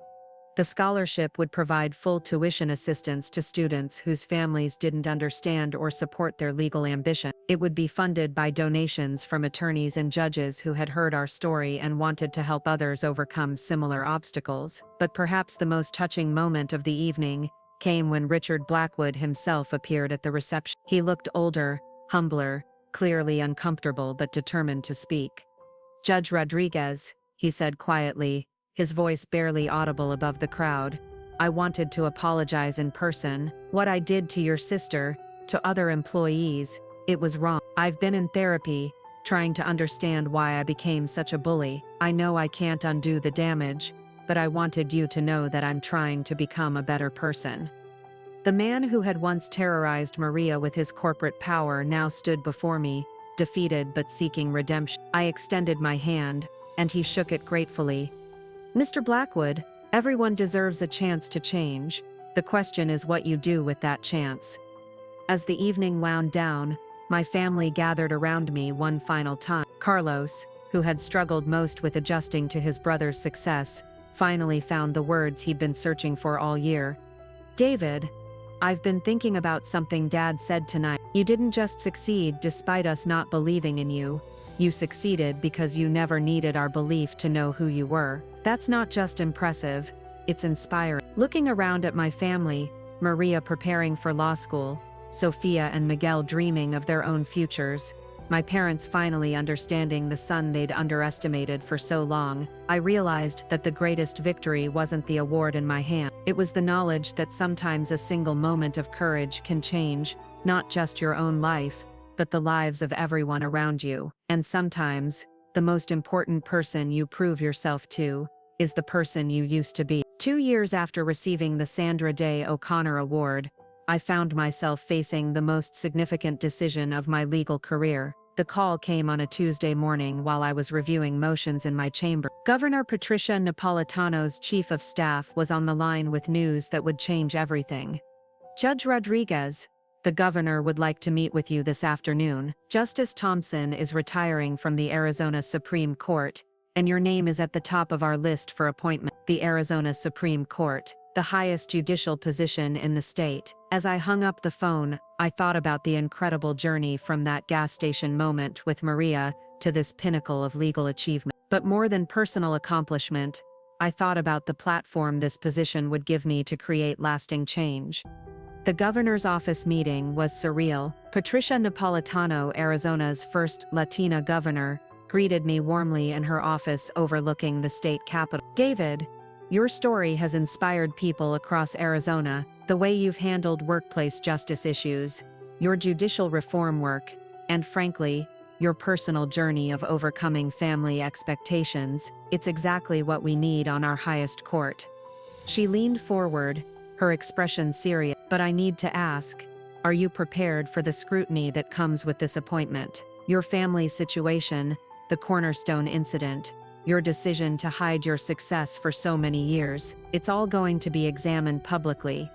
The scholarship would provide full tuition assistance to students whose families didn't understand or support their legal ambition. It would be funded by donations from attorneys and judges who had heard our story and wanted to help others overcome similar obstacles." But perhaps the most touching moment of the evening came when Richard Blackwood himself appeared at the reception. He looked older, humbler, clearly uncomfortable but determined to speak. "Judge Rodriguez," he said quietly, his voice barely audible above the crowd, "I wanted to apologize in person. What I did to your sister, to other employees, it was wrong. I've been in therapy, trying to understand why I became such a bully. I know I can't undo the damage, but I wanted you to know that I'm trying to become a better person." The man who had once terrorized Maria with his corporate power now stood before me, defeated but seeking redemption. I extended my hand, and he shook it gratefully. "Mr. Blackwood, everyone deserves a chance to change. The question is what you do with that chance." As the evening wound down, my family gathered around me one final time. Carlos, who had struggled most with adjusting to his brother's success, finally found the words he'd been searching for all year. "David, I've been thinking about something Dad said tonight. You didn't just succeed despite us not believing in you. You succeeded because you never needed our belief to know who you were. That's not just impressive, it's inspiring." Looking around at my family, Maria preparing for law school, Sophia and Miguel dreaming of their own futures, my parents finally understanding the son they'd underestimated for so long, I realized that the greatest victory wasn't the award in my hand. It was the knowledge that sometimes a single moment of courage can change, not just your own life, but the lives of everyone around you. And sometimes, the most important person you prove yourself to is the person you used to be. 2 years after receiving the Sandra Day O'Connor Award, I found myself facing the most significant decision of my legal career. The call came on a Tuesday morning while I was reviewing motions in my chamber. Governor Patricia Napolitano's chief of staff was on the line with news that would change everything. "Judge Rodriguez, the governor would like to meet with you this afternoon. Justice Thompson is retiring from the Arizona Supreme Court, and your name is at the top of our list for appointment." The Arizona Supreme Court, the highest judicial position in the state. As I hung up the phone, I thought about the incredible journey from that gas station moment with Maria to this pinnacle of legal achievement. But more than personal accomplishment, I thought about the platform this position would give me to create lasting change. The governor's office meeting was surreal. Patricia Napolitano, Arizona's first Latina governor, greeted me warmly in her office overlooking the state capitol. "David, your story has inspired people across Arizona. The way you've handled workplace justice issues, your judicial reform work, and frankly, your personal journey of overcoming family expectations. It's exactly what we need on our highest court." She leaned forward, her expression serious. "But I need to ask, are you prepared for the scrutiny that comes with this appointment? Your family situation, the Cornerstone incident, your decision to hide your success for so many years, it's all going to be examined publicly."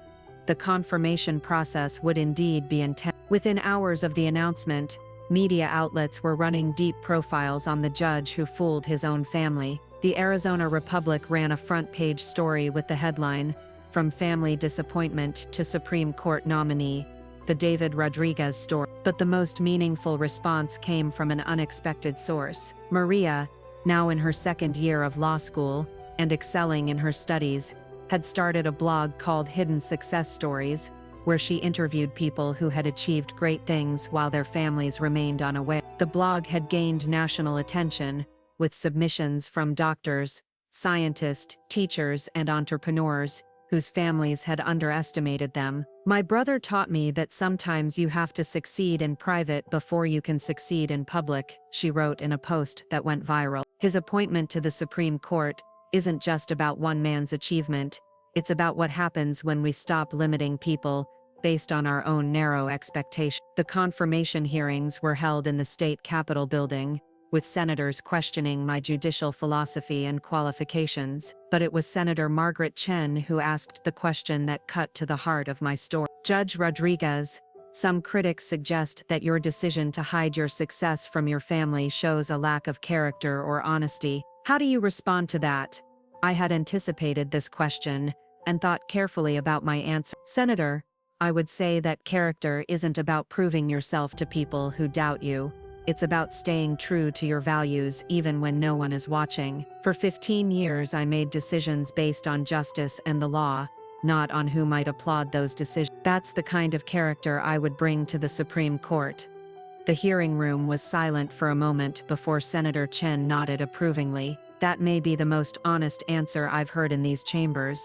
The confirmation process would indeed be intense. Within hours of the announcement, media outlets were running deep profiles on the judge who fooled his own family. The Arizona Republic ran a front-page story with the headline, "From Family Disappointment to Supreme Court Nominee, the David Rodriguez Story." But the most meaningful response came from an unexpected source. Maria, now in her second year of law school, and excelling in her studies, had started a blog called Hidden Success Stories, where she interviewed people who had achieved great things while their families remained unaware. The blog had gained national attention, with submissions from doctors, scientists, teachers, and entrepreneurs whose families had underestimated them. "My brother taught me that sometimes you have to succeed in private before you can succeed in public," she wrote in a post that went viral. His appointment to the Supreme Court isn't just about one man's achievement, it's about what happens when we stop limiting people based on our own narrow expectations. The confirmation hearings were held in the state capitol building, with senators questioning my judicial philosophy and qualifications, but it was Senator Margaret Chen who asked the question that cut to the heart of my story. "Judge Rodriguez, some critics suggest that your decision to hide your success from your family shows a lack of character or honesty. How do you respond to that?" I had anticipated this question and thought carefully about my answer. "Senator, I would say that character isn't about proving yourself to people who doubt you. It's about staying true to your values even when no one is watching. For 15 years I made decisions based on justice and the law, not on who might applaud those decisions. That's the kind of character I would bring to the Supreme Court." The hearing room was silent for a moment before Senator Chen nodded approvingly. "That may be the most honest answer I've heard in these chambers."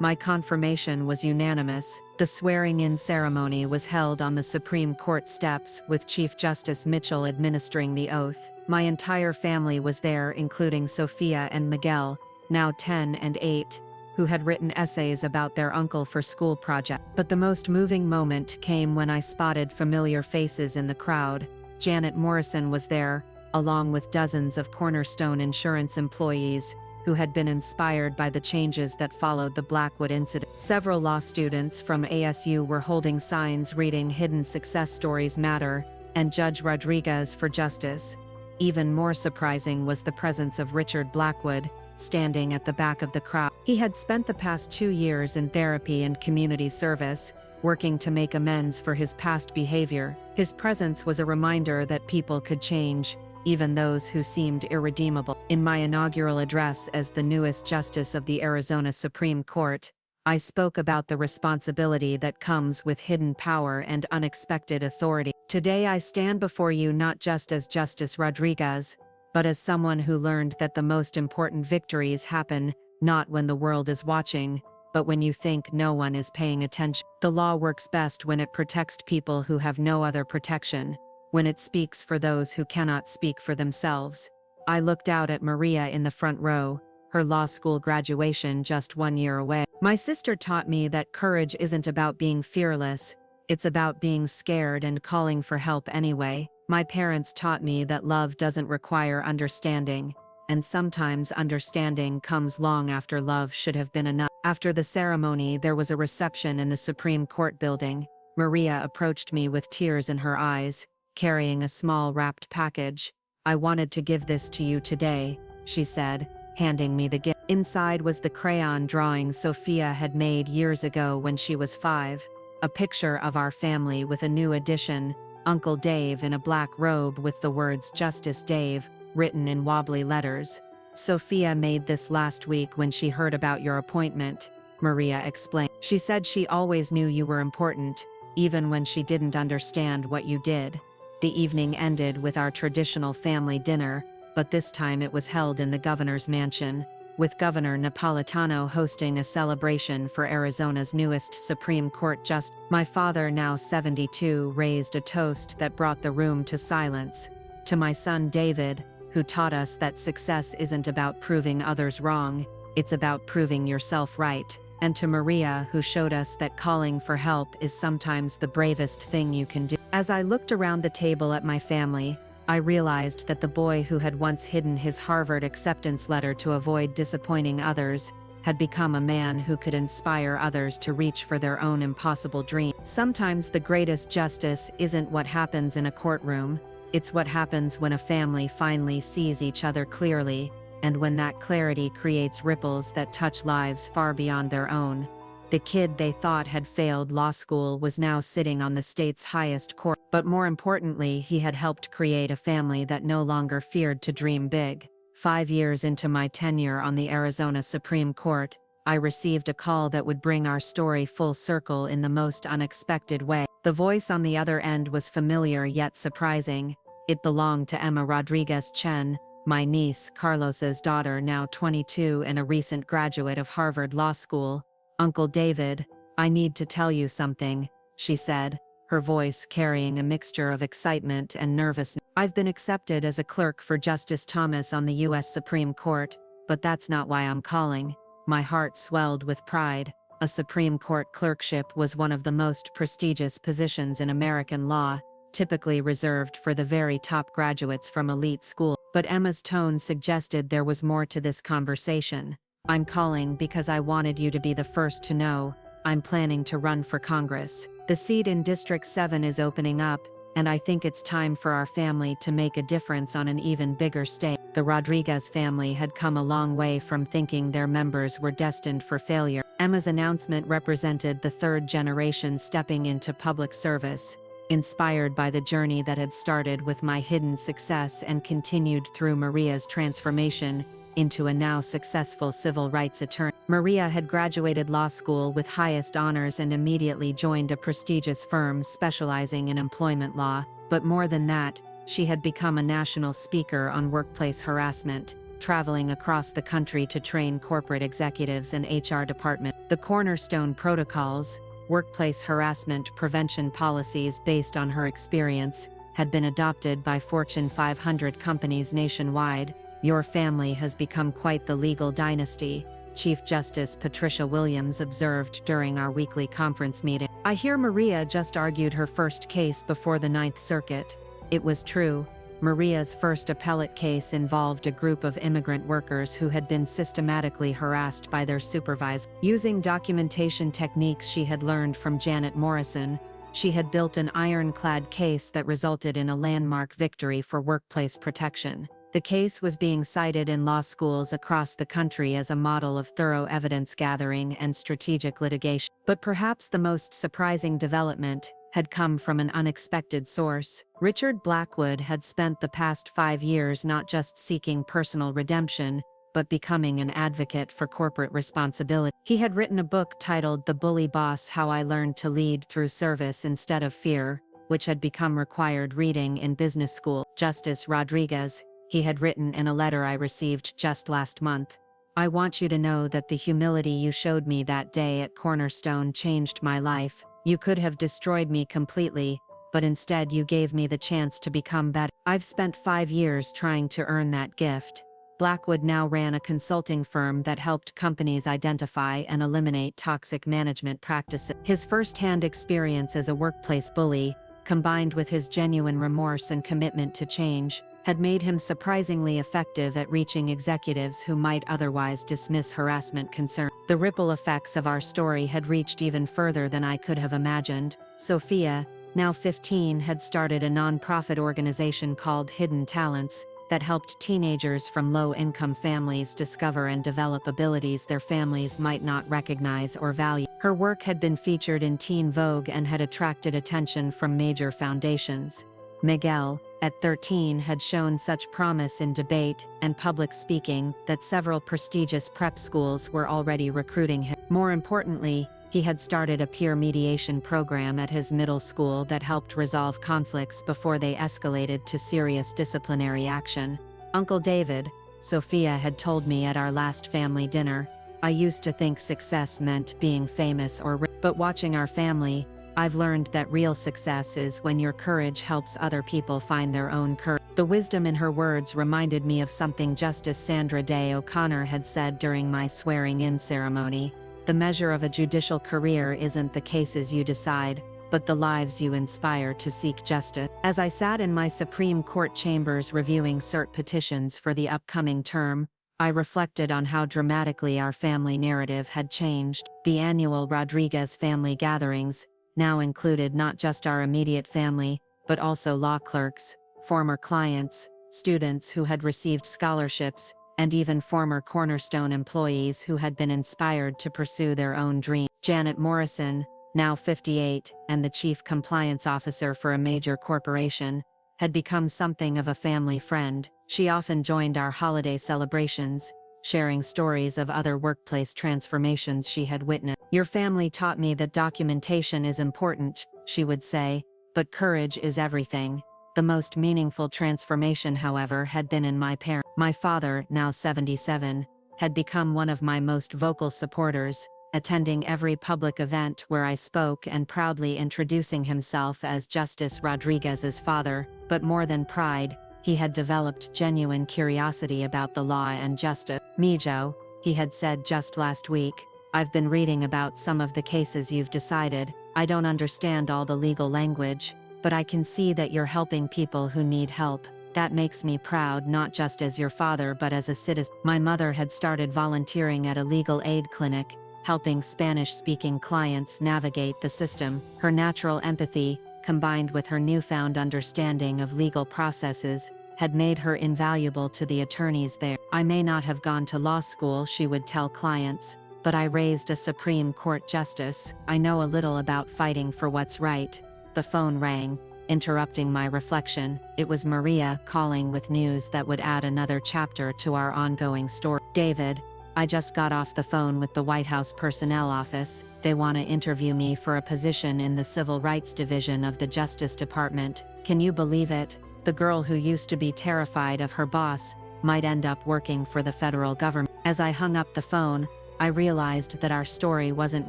My confirmation was unanimous. The swearing-in ceremony was held on the Supreme Court steps, with Chief Justice Mitchell administering the oath. My entire family was there, including Sophia and Miguel, now 10 and 8, who had written essays about their uncle for school projects. But the most moving moment came when I spotted familiar faces in the crowd. Janet Morrison was there, along with dozens of Cornerstone Insurance employees, who had been inspired by the changes that followed the Blackwood incident. Several law students from ASU were holding signs reading "Hidden Success Stories Matter" and "Judge Rodriguez for Justice." Even more surprising was the presence of Richard Blackwood, standing at the back of the crowd. He had spent the past 2 years in therapy and community service, working to make amends for his past behavior. His presence was a reminder that people could change, even those who seemed irredeemable. In my inaugural address as the newest justice of the Arizona Supreme Court, I spoke about the responsibility that comes with hidden power and unexpected authority. Today I stand before you not just as Justice Rodriguez, but as someone who learned that the most important victories happen not when the world is watching, but when you think no one is paying attention. The law works best when it protects people who have no other protection, when it speaks for those who cannot speak for themselves. I looked out at Maria in the front row, her law school graduation just 1 year away. My sister taught me that courage isn't about being fearless, it's about being scared and calling for help anyway. My parents taught me that love doesn't require understanding, and sometimes understanding comes long after love should have been enough. After the ceremony, there was a reception in the Supreme Court building. Maria approached me with tears in her eyes, carrying a small wrapped package. "I wanted to give this to you today," she said, handing me the gift. Inside was the crayon drawing Sophia had made years ago when she was 5, a picture of our family with a new addition, Uncle Dave in a black robe with the words "Justice Dave" written in wobbly letters. "Sophia made this last week when she heard about your appointment," Maria explained. "She said she always knew you were important, even when she didn't understand what you did." The evening ended with our traditional family dinner, but this time it was held in the governor's mansion, with Governor Napolitano hosting a celebration for Arizona's newest Supreme Court justice. My father, now 72, raised a toast that brought the room to silence. To my son David, who taught us that success isn't about proving others wrong, it's about proving yourself right. And to Maria, who showed us that calling for help is sometimes the bravest thing you can do. As I looked around the table at my family, I realized that the boy who had once hidden his Harvard acceptance letter to avoid disappointing others had become a man who could inspire others to reach for their own impossible dream. Sometimes the greatest justice isn't what happens in a courtroom, it's what happens when a family finally sees each other clearly, and when that clarity creates ripples that touch lives far beyond their own. The kid they thought had failed law school was now sitting on the state's highest court, but more importantly, he had helped create a family that no longer feared to dream big. 5 years into my tenure on the Arizona Supreme Court, I received a call that would bring our story full circle in the most unexpected way. The voice on the other end was familiar yet surprising. It belonged to Emma Rodriguez Chen, my niece Carlos's daughter, now 22 and a recent graduate of Harvard Law School. "Uncle David, I need to tell you something," she said, her voice carrying a mixture of excitement and nervousness. "I've been accepted as a clerk for Justice Thomas on the U.S. Supreme Court, but that's not why I'm calling." My heart swelled with pride. A Supreme Court clerkship was one of the most prestigious positions in American law, typically reserved for the very top graduates from elite schools. But Emma's tone suggested there was more to this conversation. "I'm calling because I wanted you to be the first to know. I'm planning to run for Congress. The seat in District 7 is opening up, and I think it's time for our family to make a difference on an even bigger stage." The Rodriguez family had come a long way from thinking their members were destined for failure. Emma's announcement represented the third generation stepping into public service, inspired by the journey that had started with my hidden success and continued through Maria's transformation into a now successful civil rights attorney. Maria had graduated law school with highest honors and immediately joined a prestigious firm specializing in employment law, but more than that, she had become a national speaker on workplace harassment, traveling across the country to train corporate executives and HR departments. The Cornerstone protocols, workplace harassment prevention policies based on her experience, had been adopted by Fortune 500 companies nationwide. "Your family has become quite the legal dynasty," Chief Justice Patricia Williams observed during our weekly conference meeting. "I hear Maria just argued her first case before the Ninth Circuit." It was true. Maria's first appellate case involved a group of immigrant workers who had been systematically harassed by their supervisor. Using documentation techniques she had learned from Janet Morrison, she had built an ironclad case that resulted in a landmark victory for workplace protection. The case was being cited in law schools across the country as a model of thorough evidence gathering and strategic litigation. But perhaps the most surprising development had come from an unexpected source. Richard Blackwood had spent the past 5 years not just seeking personal redemption, but becoming an advocate for corporate responsibility. He had written a book titled The Bully Boss: How I Learned to Lead Through Service Instead of Fear, which had become required reading in business school. "Justice Rodriguez," he had written in a letter I received just last month, "I want you to know that the humility you showed me that day at Cornerstone changed my life. You could have destroyed me completely, but instead you gave me the chance to become better. I've spent 5 years trying to earn that gift." Blackwood now ran a consulting firm that helped companies identify and eliminate toxic management practices. His first-hand experience as a workplace bully, combined with his genuine remorse and commitment to change, had made him surprisingly effective at reaching executives who might otherwise dismiss harassment concerns. The ripple effects of our story had reached even further than I could have imagined. Sophia, now 15, had started a nonprofit organization called Hidden Talents that helped teenagers from low-income families discover and develop abilities their families might not recognize or value. Her work had been featured in Teen Vogue and had attracted attention from major foundations. Miguel, at 13, had shown such promise in debate and public speaking that several prestigious prep schools were already recruiting him. More importantly, he had started a peer mediation program at his middle school that helped resolve conflicts before they escalated to serious disciplinary action. "Uncle David," Sophia had told me at our last family dinner, "I used to think success meant being famous or rich, but watching our family, I've learned that real success is when your courage helps other people find their own courage." The wisdom in her words reminded me of something Justice Sandra Day O'Connor had said during my swearing-in ceremony. The measure of a judicial career isn't the cases you decide, but the lives you inspire to seek justice. As I sat in my Supreme Court chambers reviewing cert petitions for the upcoming term, I reflected on how dramatically our family narrative had changed. The annual Rodriguez family gatherings now included not just our immediate family, but also law clerks, former clients, students who had received scholarships, and even former Cornerstone employees who had been inspired to pursue their own dreams. Janet Morrison, now 58, and the chief compliance officer for a major corporation, had become something of a family friend. She often joined our holiday celebrations, sharing stories of other workplace transformations she had witnessed. "Your family taught me that documentation is important," she would say, "but courage is everything." The most meaningful transformation, however, had been in my parents. My father, now 77, had become one of my most vocal supporters, attending every public event where I spoke and proudly introducing himself as Justice Rodriguez's father. But more than pride, he had developed genuine curiosity about the law and justice. "Mijo," he had said just last week, "I've been reading about some of the cases you've decided. I don't understand all the legal language, but I can see that you're helping people who need help. That makes me proud, not just as your father but as a citizen." My mother had started volunteering at a legal aid clinic, helping Spanish-speaking clients navigate the system. Her natural empathy, combined with her newfound understanding of legal processes, had made her invaluable to the attorneys there. "I may not have gone to law school," she would tell clients, "but I raised a Supreme Court justice. I know a little about fighting for what's right." The phone rang, interrupting my reflection. It was Maria calling with news that would add another chapter to our ongoing story. "David, I just got off the phone with the White House Personnel Office. They want to interview me for a position in the Civil Rights Division of the Justice Department. Can you believe it? The girl who used to be terrified of her boss might end up working for the federal government." As I hung up the phone, I realized that our story wasn't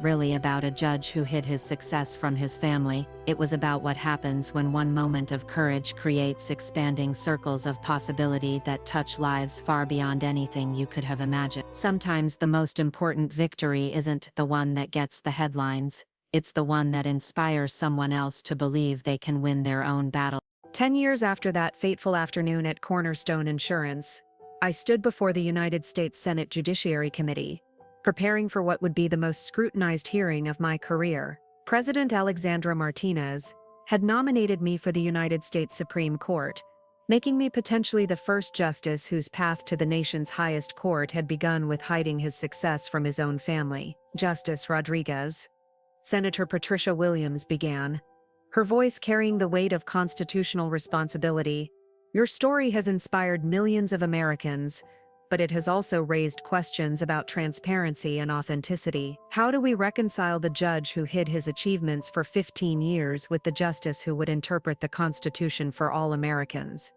really about a judge who hid his success from his family. It was about what happens when one moment of courage creates expanding circles of possibility that touch lives far beyond anything you could have imagined. Sometimes the most important victory isn't the one that gets the headlines. It's the one that inspires someone else to believe they can win their own battle. 10 years after that fateful afternoon at Cornerstone Insurance, I stood before the United States Senate Judiciary Committee, preparing for what would be the most scrutinized hearing of my career. President Alexandra Martinez had nominated me for the United States Supreme Court, making me potentially the first justice whose path to the nation's highest court had begun with hiding his success from his own family. "Justice Rodriguez," Senator Patricia Williams began, her voice carrying the weight of constitutional responsibility, "your story has inspired millions of Americans, but it has also raised questions about transparency and authenticity. How do we reconcile the judge who hid his achievements for 15 years with the justice who would interpret the Constitution for all Americans?"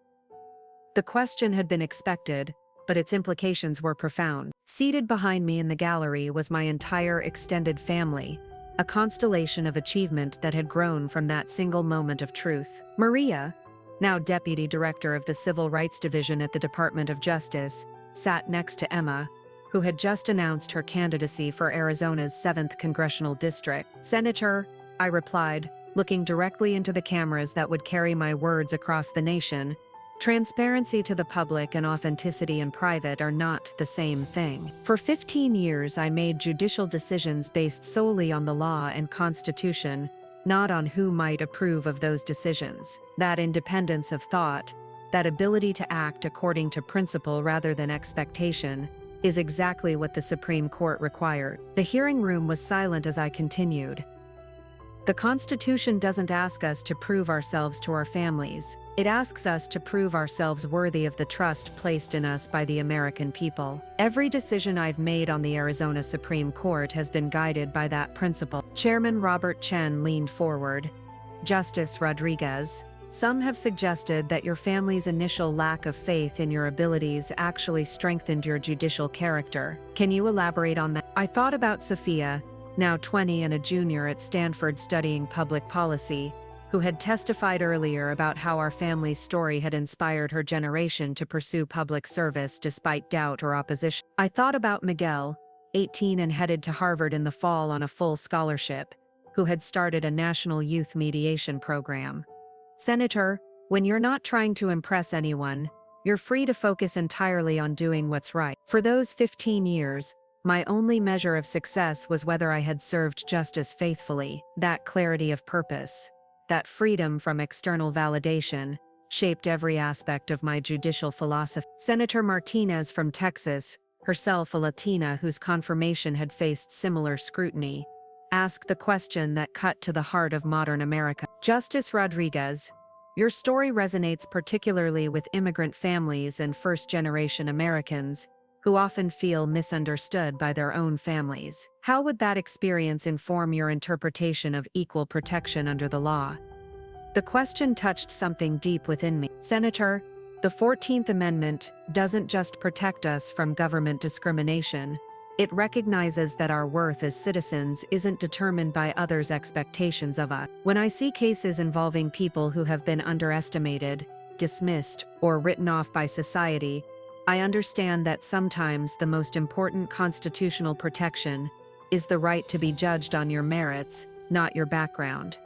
The question had been expected, but its implications were profound. Seated behind me in the gallery was my entire extended family, a constellation of achievement that had grown from that single moment of truth. Maria, now Deputy Director of the Civil Rights Division at the Department of Justice, sat next to Emma, who had just announced her candidacy for Arizona's 7th Congressional District. "Senator," I replied, looking directly into the cameras that would carry my words across the nation, "transparency to the public and authenticity in private are not the same thing. For 15 years I made judicial decisions based solely on the law and Constitution, not on who might approve of those decisions. That independence of thought, that ability to act according to principle rather than expectation, is exactly what the Supreme Court required." The hearing room was silent as I continued. "The Constitution doesn't ask us to prove ourselves to our families. It asks us to prove ourselves worthy of the trust placed in us by the American people. Every decision I've made on the Arizona Supreme Court has been guided by that principle." Chairman Robert Chen leaned forward. "Justice Rodriguez, some have suggested that your family's initial lack of faith in your abilities actually strengthened your judicial character. Can you elaborate on that?" I thought about Sophia, now 20 and a junior at Stanford studying public policy, who had testified earlier about how our family's story had inspired her generation to pursue public service despite doubt or opposition. I thought about Miguel, 18 and headed to Harvard in the fall on a full scholarship, who had started a national youth mediation program. Senator, when you're not trying to impress anyone, you're free to focus entirely on doing what's right. For those 15 years, my only measure of success was whether I had served justice faithfully. That clarity of purpose, that freedom from external validation, shaped every aspect of my judicial philosophy. Senator Martinez from Texas, herself a Latina whose confirmation had faced similar scrutiny, asked the question that cut to the heart of modern America. Justice Rodriguez, your story resonates particularly with immigrant families and first-generation Americans, who often feel misunderstood by their own families. How would that experience inform your interpretation of equal protection under the law? The question touched something deep within me. Senator, the 14th Amendment doesn't just protect us from government discrimination. It recognizes that our worth as citizens isn't determined by others' expectations of us. When I see cases involving people who have been underestimated, dismissed, or written off by society, I understand that sometimes the most important constitutional protection is the right to be judged on your merits, not your background.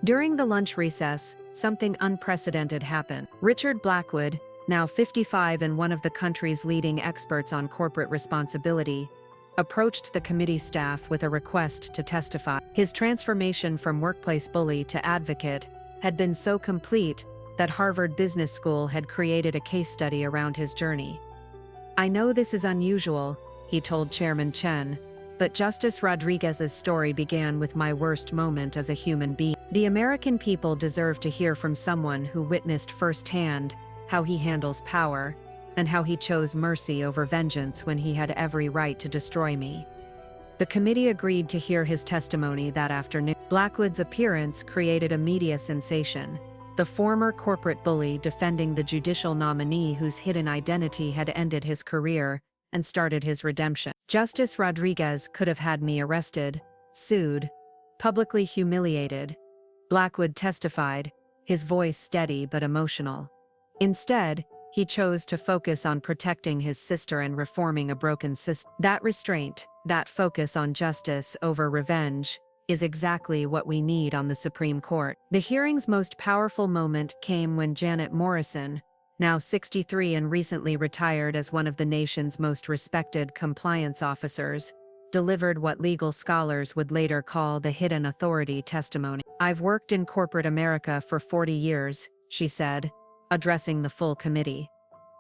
During the lunch recess, something unprecedented happened. Richard Blackwood, now 55 and one of the country's leading experts on corporate responsibility, approached the committee staff with a request to testify. His transformation from workplace bully to advocate had been so complete that Harvard Business School had created a case study around his journey. I know this is unusual, he told Chairman Chen, but Justice Rodriguez's story began with my worst moment as a human being. The American people deserve to hear from someone who witnessed firsthand how he handles power, and how he chose mercy over vengeance when he had every right to destroy me. The committee agreed to hear his testimony that afternoon. Blackwood's appearance created a media sensation, the former corporate bully defending the judicial nominee whose hidden identity had ended his career and started his redemption. Justice Rodriguez could have had me arrested, sued, publicly humiliated. Blackwood testified, his voice steady but emotional. Instead, he chose to focus on protecting his sister and reforming a broken system. That restraint, that focus on justice over revenge, is exactly what we need on the Supreme Court. The hearing's most powerful moment came when Janet Morrison, now 63 and recently retired as one of the nation's most respected compliance officers, delivered what legal scholars would later call the hidden authority testimony. I've worked in corporate America for 40 years, she said, addressing the full committee.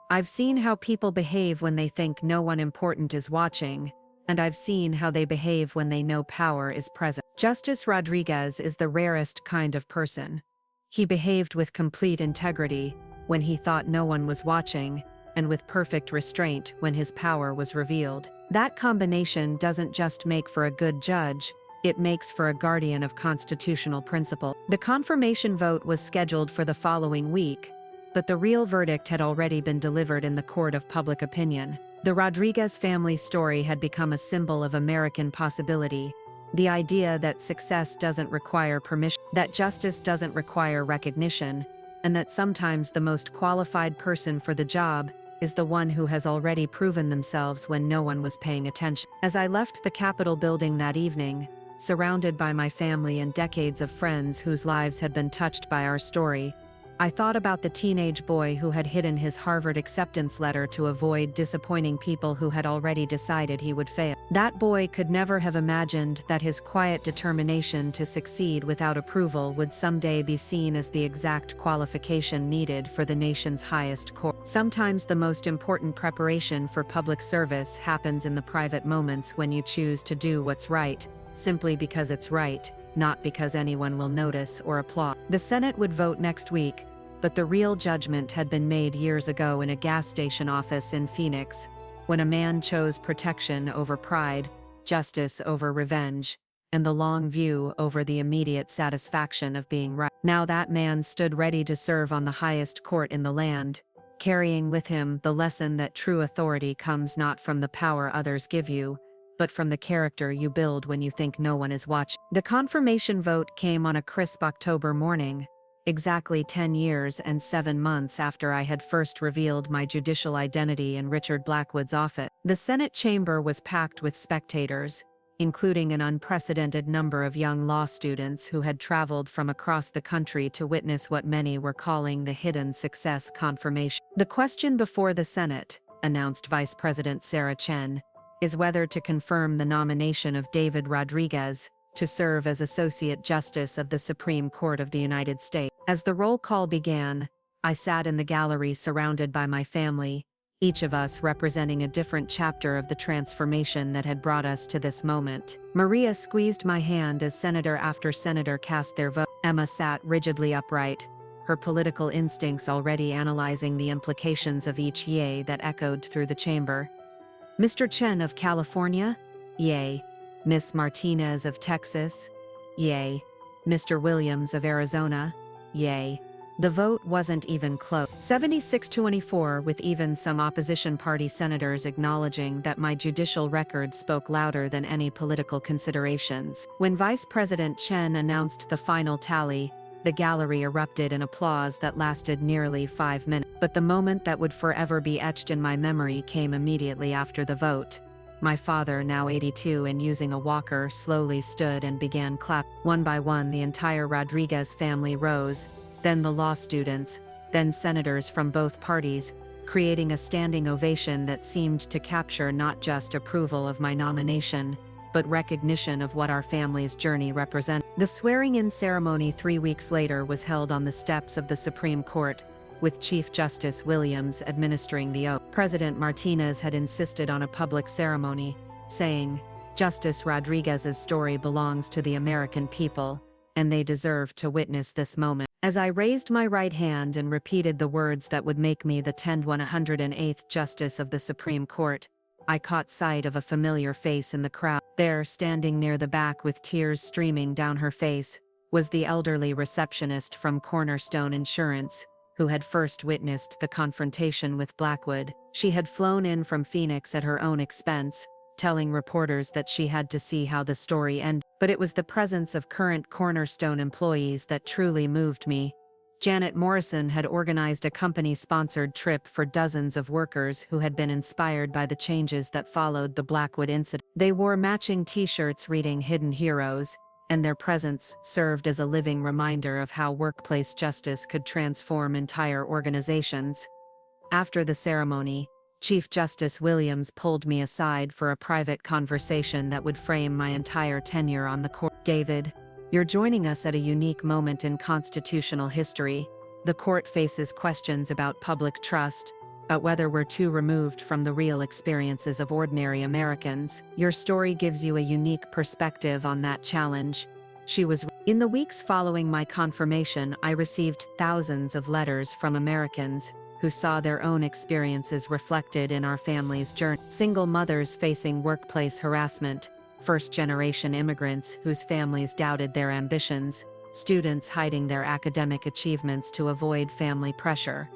I've seen how people behave when they think no one important is watching, and I've seen how they behave when they know power is present. Justice Rodriguez is the rarest kind of person. He behaved with complete integrity when he thought no one was watching, and with perfect restraint when his power was revealed. That combination doesn't just make for a good judge, it makes for a guardian of constitutional principle. The confirmation vote was scheduled for the following week, but the real verdict had already been delivered in the court of public opinion. The Rodriguez family story had become a symbol of American possibility, the idea that success doesn't require permission, that justice doesn't require recognition, and that sometimes the most qualified person for the job is the one who has already proven themselves when no one was paying attention. As I left the Capitol building that evening, surrounded by my family and decades of friends whose lives had been touched by our story, I thought about the teenage boy who had hidden his Harvard acceptance letter to avoid disappointing people who had already decided he would fail. That boy could never have imagined that his quiet determination to succeed without approval would someday be seen as the exact qualification needed for the nation's highest court. Sometimes the most important preparation for public service happens in the private moments when you choose to do what's right, simply because it's right, not because anyone will notice or applaud. The Senate would vote next week, but the real judgment had been made years ago in a gas station office in Phoenix, when a man chose protection over pride, justice over revenge, and the long view over the immediate satisfaction of being right. Now that man stood ready to serve on the highest court in the land, carrying with him the lesson that true authority comes not from the power others give you, but from the character you build when you think no one is watching. The confirmation vote came on a crisp October morning, exactly 10 years and 7 months after I had first revealed my judicial identity in Richard Blackwood's office. The Senate chamber was packed with spectators, including an unprecedented number of young law students who had traveled from across the country to witness what many were calling the hidden success confirmation. The question before the Senate, announced Vice President Sarah Chen, is whether to confirm the nomination of David Rodriguez to serve as Associate Justice of the Supreme Court of the United States. As the roll call began, I sat in the gallery surrounded by my family, each of us representing a different chapter of the transformation that had brought us to this moment. Maria squeezed my hand as senator after senator cast their vote. Emma sat rigidly upright, her political instincts already analyzing the implications of each yay that echoed through the chamber. Mr. Chen of California? Yay. Miss Martinez of Texas? Yay. Mr. Williams of Arizona? Yay. The vote wasn't even close. 76-24, with even some opposition party senators acknowledging that my judicial record spoke louder than any political considerations. When Vice President Chen announced the final tally, the gallery erupted in applause that lasted nearly 5 minutes. But the moment that would forever be etched in my memory came immediately after the vote. My father, now 82 and using a walker, slowly stood and began clapping. One by one, the entire Rodriguez family rose, then the law students, then senators from both parties, creating a standing ovation that seemed to capture not just approval of my nomination, but recognition of what our family's journey represented. The swearing-in ceremony 3 weeks later was held on the steps of the Supreme Court, with Chief Justice Williams administering the oath. President Martinez had insisted on a public ceremony, saying, "Justice Rodriguez's story belongs to the American people, and they deserve to witness this moment." As I raised my right hand and repeated the words that would make me the 108th Justice of the Supreme Court, I caught sight of a familiar face in the crowd. There, standing near the back with tears streaming down her face, was the elderly receptionist from Cornerstone Insurance, who had first witnessed the confrontation with Blackwood. She had flown in from Phoenix at her own expense, telling reporters that she had to see how the story ended. But it was the presence of current Cornerstone employees that truly moved me. Janet Morrison had organized a company-sponsored trip for dozens of workers who had been inspired by the changes that followed the Blackwood incident. They wore matching t-shirts reading Hidden Heroes, and their presence served as a living reminder of how workplace justice could transform entire organizations. After the ceremony, Chief Justice Williams pulled me aside for a private conversation that would frame my entire tenure on the court. "David, you're joining us at a unique moment in constitutional history. The court faces questions about public trust, about whether we're too removed from the real experiences of ordinary Americans. Your story gives you a unique perspective on that challenge." In the weeks following my confirmation, I received thousands of letters from Americans who saw their own experiences reflected in our family's journey. Single mothers facing workplace harassment, first-generation immigrants whose families doubted their ambitions, students hiding their academic achievements to avoid family pressure.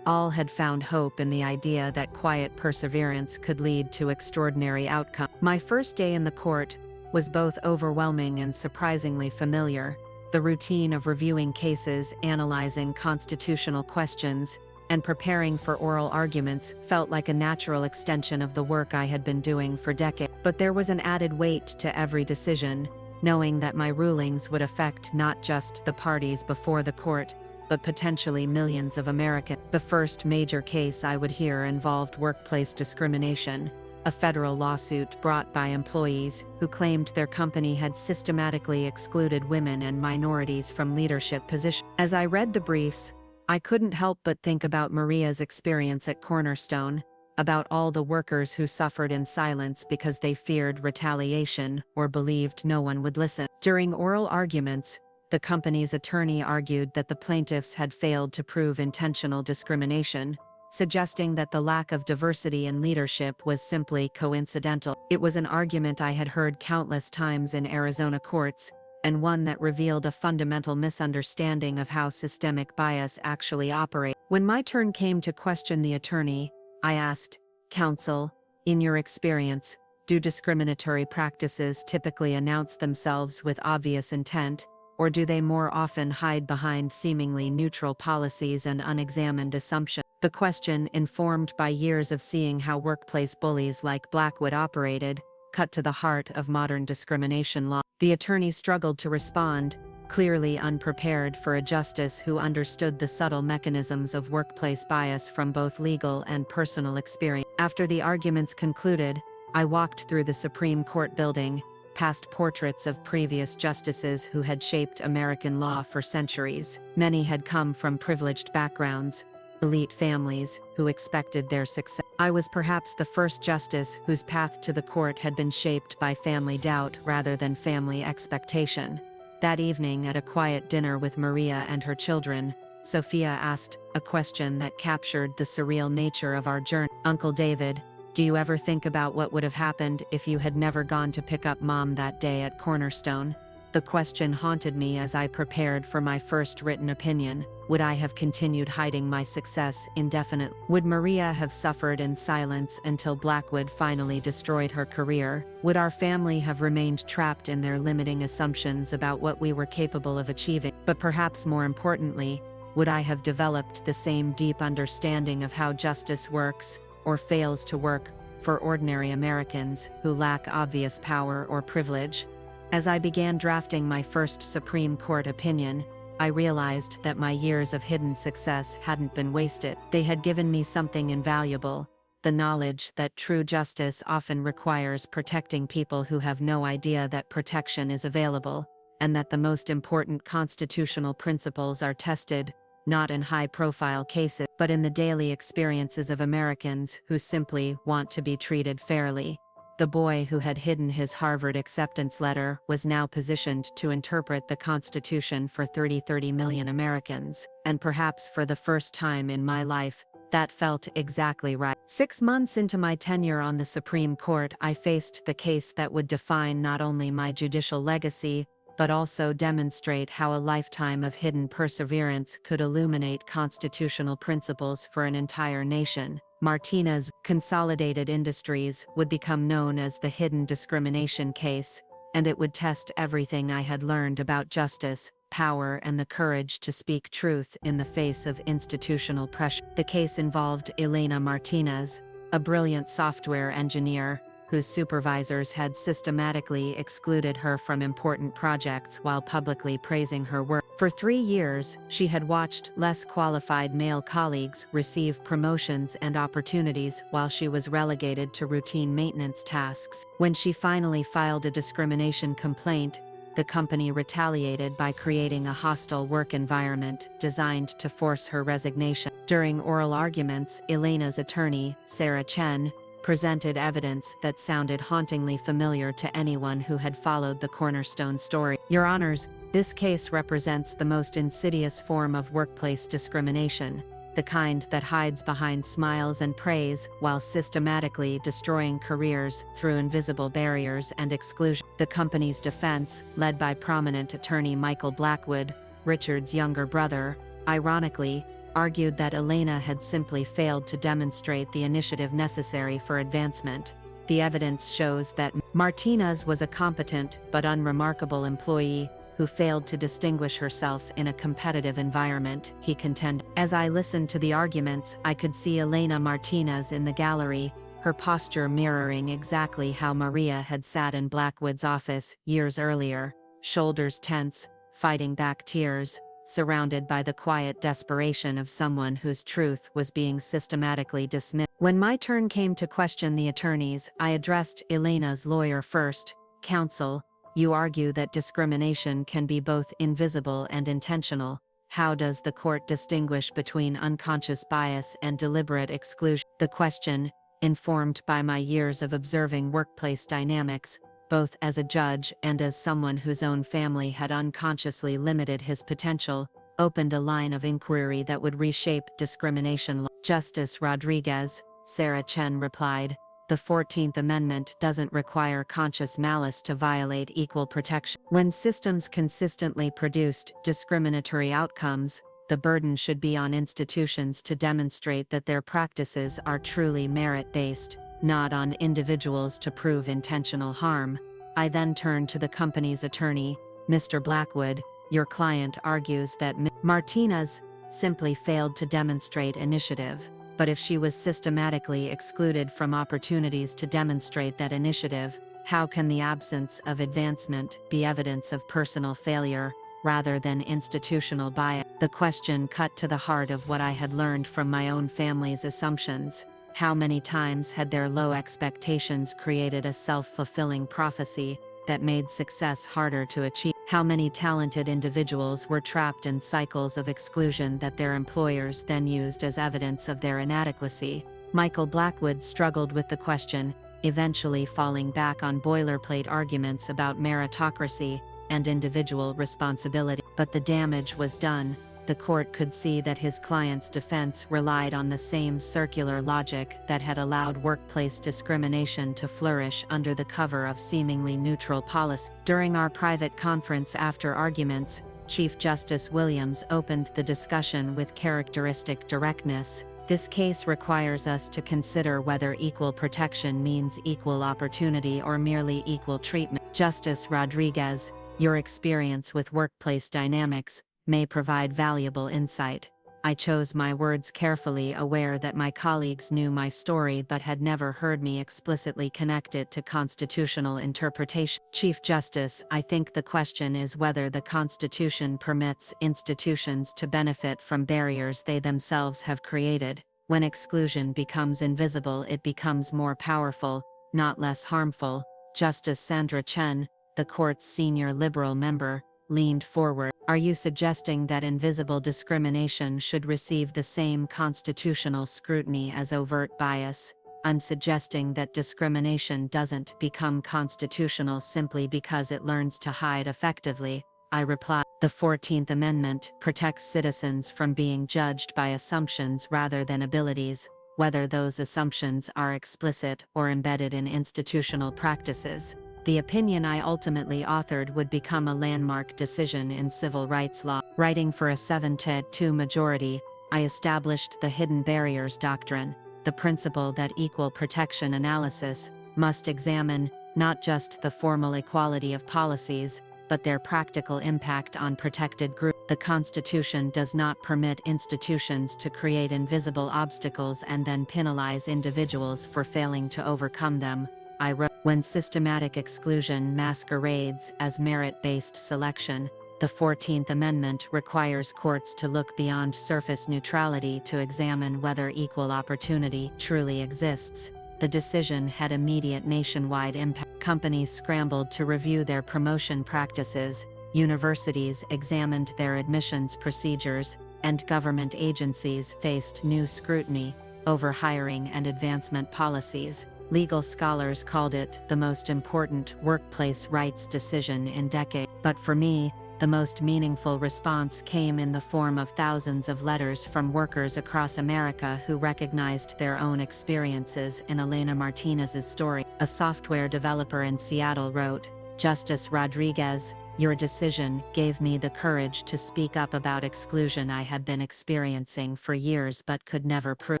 All had found hope in the idea that quiet perseverance could lead to extraordinary outcomes. My first day in the court was both overwhelming and surprisingly familiar. The routine of reviewing cases, analyzing constitutional questions, and preparing for oral arguments felt like a natural extension of the work I had been doing for decades. But there was an added weight to every decision, knowing that my rulings would affect not just the parties before the court, but potentially millions of Americans. The first major case I would hear involved workplace discrimination, a federal lawsuit brought by employees who claimed their company had systematically excluded women and minorities from leadership positions. As I read the briefs, I couldn't help but think about Maria's experience at Cornerstone, about all the workers who suffered in silence because they feared retaliation or believed no one would listen. During oral arguments, the company's attorney argued that the plaintiffs had failed to prove intentional discrimination, suggesting that the lack of diversity in leadership was simply coincidental. It was an argument I had heard countless times in Arizona courts, and one that revealed a fundamental misunderstanding of how systemic bias actually operates. When my turn came to question the attorney, I asked, "Counsel, in your experience, Do discriminatory practices typically announce themselves with obvious intent, or do they more often hide behind seemingly neutral policies and unexamined assumptions? The question, informed by years of seeing how workplace bullies like Blackwood operated, cut to the heart of modern discrimination law. The attorney struggled to respond, clearly unprepared for a justice who understood the subtle mechanisms of workplace bias from both legal and personal experience. After the arguments concluded, I walked through the Supreme Court building, past portraits of previous justices who had shaped American law for centuries. Many had come from privileged backgrounds, elite families, who expected their success. I was perhaps the first justice whose path to the court had been shaped by family doubt rather than family expectation. That evening at a quiet dinner with Maria and her children, Sophia asked a question that captured the surreal nature of our journey. "Uncle David, do you ever think about what would have happened if you had never gone to pick up Mom that day at Cornerstone?" The question haunted me as I prepared for my first written opinion. Would I have continued hiding my success indefinitely? Would Maria have suffered in silence until Blackwood finally destroyed her career? Would our family have remained trapped in their limiting assumptions about what we were capable of achieving? But perhaps more importantly, would I have developed the same deep understanding of how justice works, or fails to work, for ordinary Americans who lack obvious power or privilege? As I began drafting my first Supreme Court opinion, I realized that my years of hidden success hadn't been wasted. They had given me something invaluable: the knowledge that true justice often requires protecting people who have no idea that protection is available, and that the most important constitutional principles are tested, not in high-profile cases, but in the daily experiences of Americans who simply want to be treated fairly. The boy who had hidden his Harvard acceptance letter was now positioned to interpret the Constitution for 30 million Americans, and perhaps for the first time in my life, that felt exactly right. 6 months into my tenure on the Supreme Court, I faced the case that would define not only my judicial legacy, but also demonstrate how a lifetime of hidden perseverance could illuminate constitutional principles for an entire nation. Martinez Consolidated Industries would become known as the hidden discrimination case, and it would test everything I had learned about justice, power, and the courage to speak truth in the face of institutional pressure. The case involved Elena Martinez, a brilliant software engineer, whose supervisors had systematically excluded her from important projects while publicly praising her work. For 3 years, she had watched less qualified male colleagues receive promotions and opportunities while she was relegated to routine maintenance tasks. When she finally filed a discrimination complaint, the company retaliated by creating a hostile work environment designed to force her resignation. During oral arguments, Elena's attorney, Sarah Chen, presented evidence that sounded hauntingly familiar to anyone who had followed the Cornerstone story. "Your Honors, this case represents the most insidious form of workplace discrimination, the kind that hides behind smiles and praise while systematically destroying careers through invisible barriers and exclusion." The company's defense, led by prominent attorney Michael Blackwood, Richard's younger brother, ironically, argued that Elena had simply failed to demonstrate the initiative necessary for advancement. The evidence shows that Martinez was a competent but unremarkable employee who failed to distinguish herself in a competitive environment, he contended. As I listened to the arguments, I could see Elena Martinez in the gallery, her posture mirroring exactly how Maria had sat in Blackwood's office years earlier, shoulders tense, fighting back tears, surrounded by the quiet desperation of someone whose truth was being systematically dismissed. When my turn came to question the attorneys, I addressed Elena's lawyer first. "Counsel, you argue that discrimination can be both invisible and intentional. How does the court distinguish between unconscious bias and deliberate exclusion?" The question, informed by my years of observing workplace dynamics, both as a judge and as someone whose own family had unconsciously limited his potential, opened a line of inquiry that would reshape discrimination law. "Justice Rodriguez," Sarah Chen replied, "the 14th Amendment doesn't require conscious malice to violate equal protection. When systems consistently produced discriminatory outcomes, the burden should be on institutions to demonstrate that their practices are truly merit-based. not on individuals to prove intentional harm. I then turned to the company's attorney, Mr. Blackwood. Your client argues that Martinez simply failed to demonstrate initiative. But if she was systematically excluded from opportunities to demonstrate that initiative, how can the absence of advancement be evidence of personal failure, rather than institutional bias? The question cut to the heart of what I had learned from my own family's assumptions. How many times had their low expectations created a self-fulfilling prophecy that made success harder to achieve? How many talented individuals were trapped in cycles of exclusion that their employers then used as evidence of their inadequacy? Michael Blackwood struggled with the question, eventually falling back on boilerplate arguments about meritocracy and individual responsibility. But the damage was done. The court could see that his client's defense relied on the same circular logic that had allowed workplace discrimination to flourish under the cover of seemingly neutral policy. During our private conference after arguments, Chief Justice Williams opened the discussion with characteristic directness. This case requires us to consider whether equal protection means equal opportunity or merely equal treatment. Justice Rodriguez, your experience with workplace dynamics may provide valuable insight. I chose my words carefully, aware that my colleagues knew my story but had never heard me explicitly connect it to constitutional interpretation. Chief Justice, I think the question is whether the Constitution permits institutions to benefit from barriers they themselves have created. When exclusion becomes invisible, it becomes more powerful, not less harmful. Justice Sandra Chen, the court's senior liberal member, leaned forward. Are you suggesting that invisible discrimination should receive the same constitutional scrutiny as overt bias? I'm suggesting that discrimination doesn't become constitutional simply because it learns to hide effectively. I replied, the 14th Amendment protects citizens from being judged by assumptions rather than abilities, whether those assumptions are explicit or embedded in institutional practices. The opinion I ultimately authored would become a landmark decision in civil rights law. Writing for a 7-2 majority, I established the hidden barriers doctrine, the principle that equal protection analysis must examine not just the formal equality of policies, but their practical impact on protected groups. The Constitution does not permit institutions to create invisible obstacles and then penalize individuals for failing to overcome them. I wrote, when systematic exclusion masquerades as merit-based selection, the 14th Amendment requires courts to look beyond surface neutrality to examine whether equal opportunity truly exists. The decision had immediate nationwide impact. Companies scrambled to review their promotion practices, universities examined their admissions procedures, and government agencies faced new scrutiny over hiring and advancement policies. Legal scholars called it the most important workplace rights decision in decades. But for me, the most meaningful response came in the form of thousands of letters from workers across America who recognized their own experiences in Elena Martinez's story. A software developer in Seattle wrote, Justice Rodriguez, your decision gave me the courage to speak up about exclusion I had been experiencing for years but could never prove.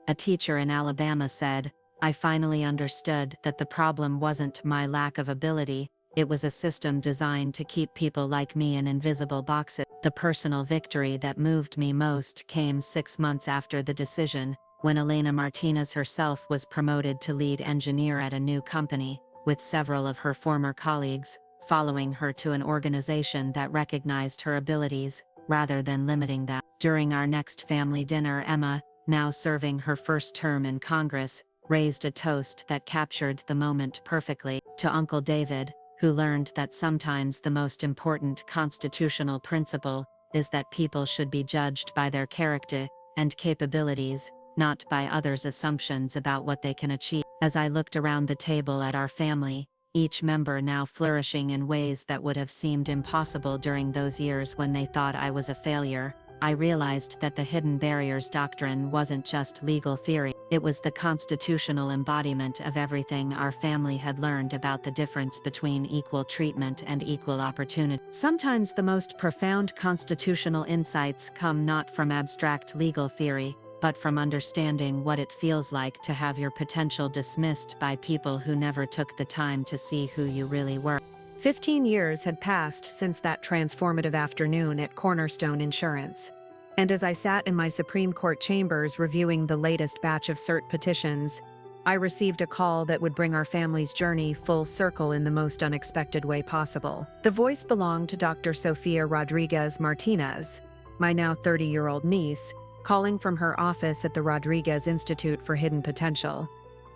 A teacher in Alabama said, I finally understood that the problem wasn't my lack of ability, it was a system designed to keep people like me in invisible boxes. The personal victory that moved me most came 6 months after the decision, when Elena Martinez herself was promoted to lead engineer at a new company, with several of her former colleagues following her to an organization that recognized her abilities, rather than limiting them. During our next family dinner, Emma, now serving her first term in Congress, raised a toast that captured the moment perfectly. To Uncle David, who learned that sometimes the most important constitutional principle is that people should be judged by their character and capabilities, not by others' assumptions about what they can achieve. As I looked around the table at our family, each member now flourishing in ways that would have seemed impossible during those years when they thought I was a failure, I realized that the hidden barriers doctrine wasn't just legal theory, it was the constitutional embodiment of everything our family had learned about the difference between equal treatment and equal opportunity. Sometimes the most profound constitutional insights come not from abstract legal theory, but from understanding what it feels like to have your potential dismissed by people who never took the time to see who you really were. 15 years had passed since that transformative afternoon at Cornerstone Insurance. And as I sat in my Supreme Court chambers reviewing the latest batch of cert petitions, I received a call that would bring our family's journey full circle in the most unexpected way possible. The voice belonged to Dr. Sofia Rodriguez Martinez, my now 30-year-old niece, calling from her office at the Rodriguez Institute for Hidden Potential,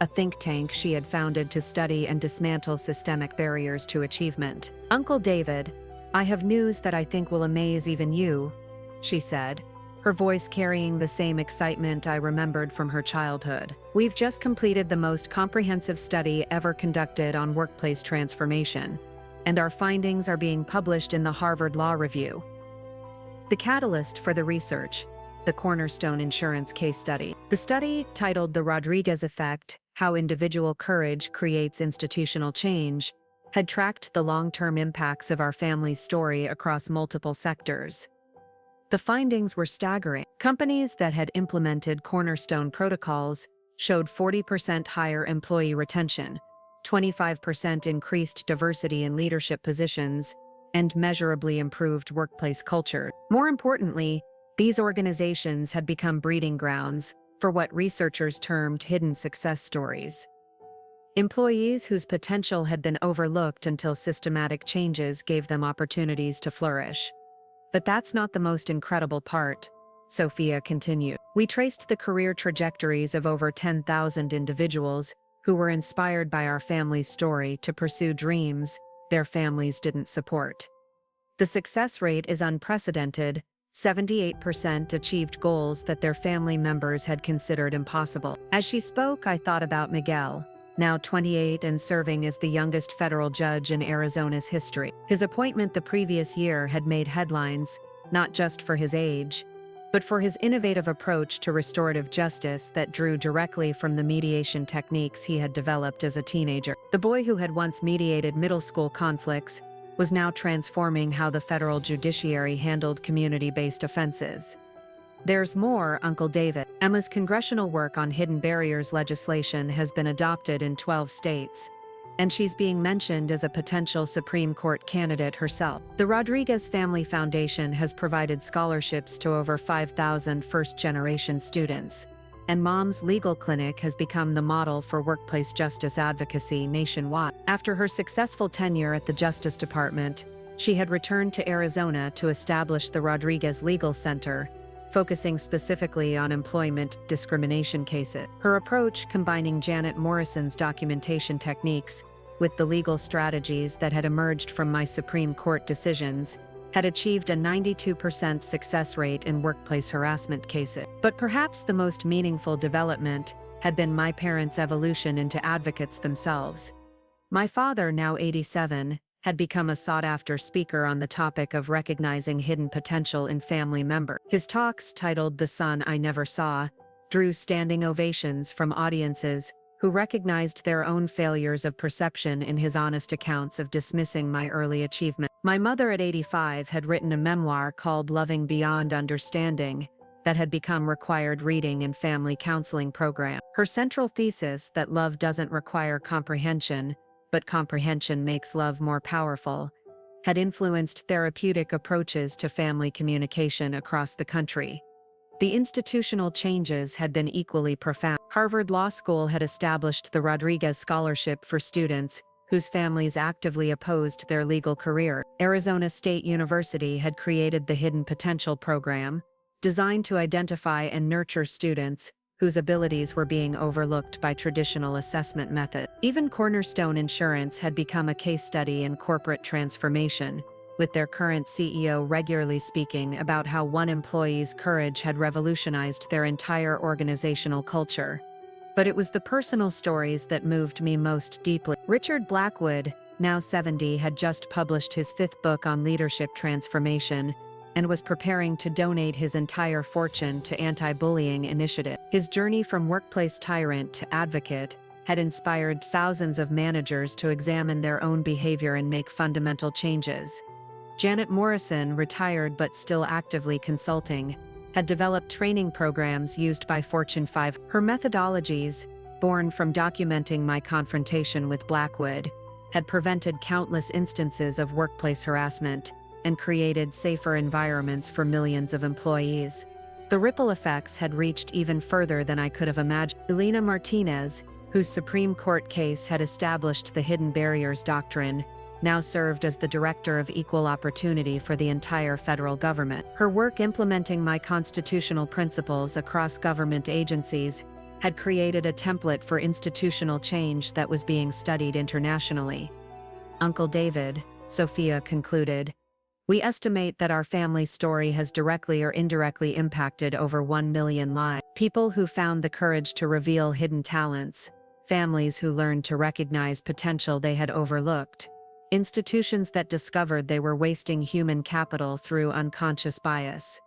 a think tank she had founded to study and dismantle systemic barriers to achievement. "Uncle David, I have news that I think will amaze even you," she said, her voice carrying the same excitement I remembered from her childhood. "We've just completed the most comprehensive study ever conducted on workplace transformation, and our findings are being published in the Harvard Law Review." The catalyst for the research, the Cornerstone Insurance case study. The study, titled The Rodriguez Effect: How Individual Courage Creates Institutional Change, had tracked the long-term impacts of our family's story across multiple sectors. The findings were staggering. Companies that had implemented Cornerstone protocols showed 40% higher employee retention, 25% increased diversity in leadership positions, and measurably improved workplace culture. More importantly, these organizations had become breeding grounds for what researchers termed hidden success stories. Employees whose potential had been overlooked until systematic changes gave them opportunities to flourish. But that's not the most incredible part, Sophia continued. We traced the career trajectories of over 10,000 individuals who were inspired by our family's story to pursue dreams their families didn't support. The success rate is unprecedented. 78% achieved goals that their family members had considered impossible. As she spoke, I thought about Miguel, now 28 and serving as the youngest federal judge in Arizona's history. His appointment the previous year had made headlines, not just for his age, but for his innovative approach to restorative justice that drew directly from the mediation techniques he had developed as a teenager. The boy who had once mediated middle school conflicts was now transforming how the federal judiciary handled community-based offenses. There's more, Uncle David. Emma's congressional work on hidden barriers legislation has been adopted in 12 states, and she's being mentioned as a potential Supreme Court candidate herself. The Rodriguez Family Foundation has provided scholarships to over 5,000 first-generation students, and Mom's Legal Clinic has become the model for workplace justice advocacy nationwide. After her successful tenure at the Justice Department, she had returned to Arizona to establish the Rodriguez Legal Center, focusing specifically on employment discrimination cases. Her approach, combining Janet Morrison's documentation techniques with the legal strategies that had emerged from my Supreme Court decisions, had achieved a 92% success rate in workplace harassment cases. But perhaps the most meaningful development had been my parents' evolution into advocates themselves. My father, now 87, had become a sought-after speaker on the topic of recognizing hidden potential in family members. His talks, titled The Son I Never Saw, drew standing ovations from audiences who recognized their own failures of perception in his honest accounts of dismissing my early achievement. My mother at 85 had written a memoir called Loving Beyond Understanding that had become required reading in family counseling programs. Her central thesis, that love doesn't require comprehension, but comprehension makes love more powerful, had influenced therapeutic approaches to family communication across the country. The institutional changes had been equally profound. Harvard Law School had established the Rodriguez Scholarship for students whose families actively opposed their legal career. Arizona State University had created the Hidden Potential program, designed to identify and nurture students whose abilities were being overlooked by traditional assessment methods. Even Cornerstone Insurance had become a case study in corporate transformation, with their current CEO regularly speaking about how one employee's courage had revolutionized their entire organizational culture. But it was the personal stories that moved me most deeply. Richard Blackwood, now 70, had just published his 5th book on leadership transformation and was preparing to donate his entire fortune to anti-bullying initiative. His journey from workplace tyrant to advocate had inspired thousands of managers to examine their own behavior and make fundamental changes. Janet Morrison, retired but still actively consulting, had developed training programs used by Fortune 5. Her methodologies, born from documenting my confrontation with Blackwood, had prevented countless instances of workplace harassment and created safer environments for millions of employees. The ripple effects had reached even further than I could have imagined. Elena Martinez, whose Supreme Court case had established the hidden barriers doctrine, now served as the Director of Equal Opportunity for the entire federal government. Her work implementing my constitutional principles across government agencies had created a template for institutional change that was being studied internationally. Uncle David, Sophia concluded, we estimate that our family story has directly or indirectly impacted over 1 million lives. People who found the courage to reveal hidden talents, families who learned to recognize potential they had overlooked, institutions that discovered they were wasting human capital through unconscious bias.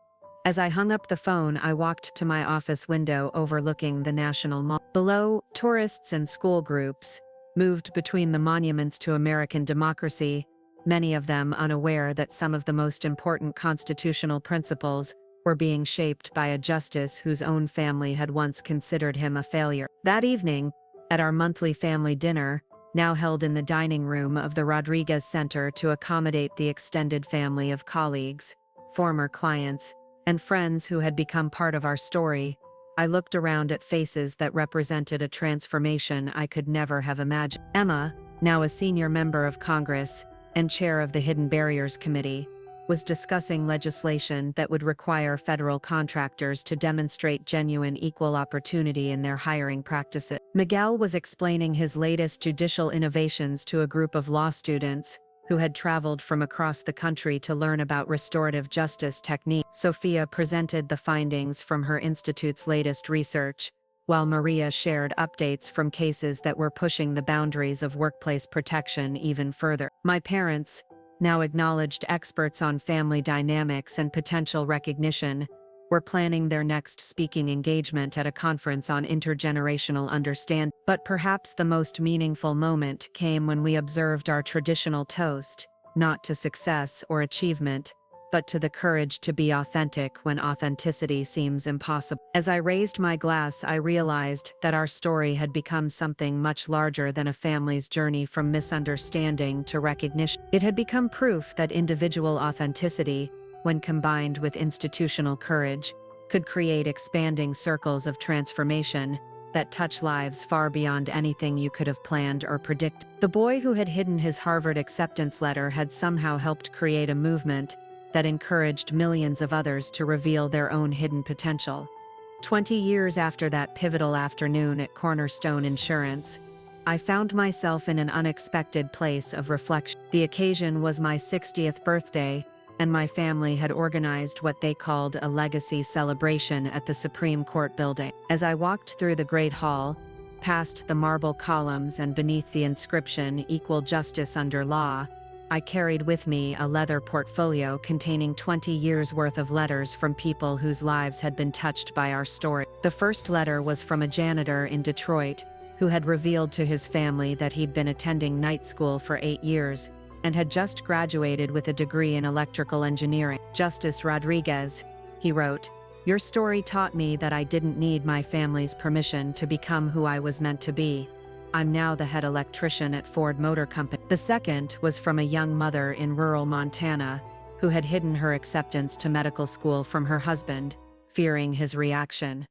As I hung up the phone, I walked to my office window overlooking the National Mall. Below, tourists and school groups moved between the monuments to American democracy, many of them unaware that some of the most important constitutional principles were being shaped by a justice whose own family had once considered him a failure. That evening, at our monthly family dinner, now held in the dining room of the Rodriguez Center to accommodate the extended family of colleagues, former clients, and friends who had become part of our story, I looked around at faces that represented a transformation I could never have imagined. Emma, now a senior member of Congress and chair of the Hidden Barriers Committee, was discussing legislation that would require federal contractors to demonstrate genuine equal opportunity in their hiring practices. Miguel was explaining his latest judicial innovations to a group of law students who had traveled from across the country to learn about restorative justice techniques. Sophia presented the findings from her institute's latest research, while Maria shared updates from cases that were pushing the boundaries of workplace protection even further. My parents, now acknowledged experts on family dynamics and potential recognition, were planning their next speaking engagement at a conference on intergenerational understanding. But perhaps the most meaningful moment came when we observed our traditional toast, not to success or achievement, but to the courage to be authentic when authenticity seems impossible. As I raised my glass, I realized that our story had become something much larger than a family's journey from misunderstanding to recognition. It had become proof that individual authenticity, when combined with institutional courage, could create expanding circles of transformation that touch lives far beyond anything you could have planned or predicted. The boy who had hidden his Harvard acceptance letter had somehow helped create a movement that encouraged millions of others to reveal their own hidden potential. 20 years after that pivotal afternoon at Cornerstone Insurance, I found myself in an unexpected place of reflection. The occasion was my 60th birthday, and my family had organized what they called a legacy celebration at the Supreme Court building. As I walked through the Great Hall, past the marble columns and beneath the inscription "Equal Justice Under Law," I carried with me a leather portfolio containing 20 years' worth of letters from people whose lives had been touched by our story. The first letter was from a janitor in Detroit who had revealed to his family that he'd been attending night school for 8 years and had just graduated with a degree in electrical engineering. Justice Rodriguez, he wrote, "Your story taught me that I didn't need my family's permission to become who I was meant to be. I'm now the head electrician at Ford Motor Company." The second was from a young mother in rural Montana who had hidden her acceptance to medical school from her husband, fearing his reaction.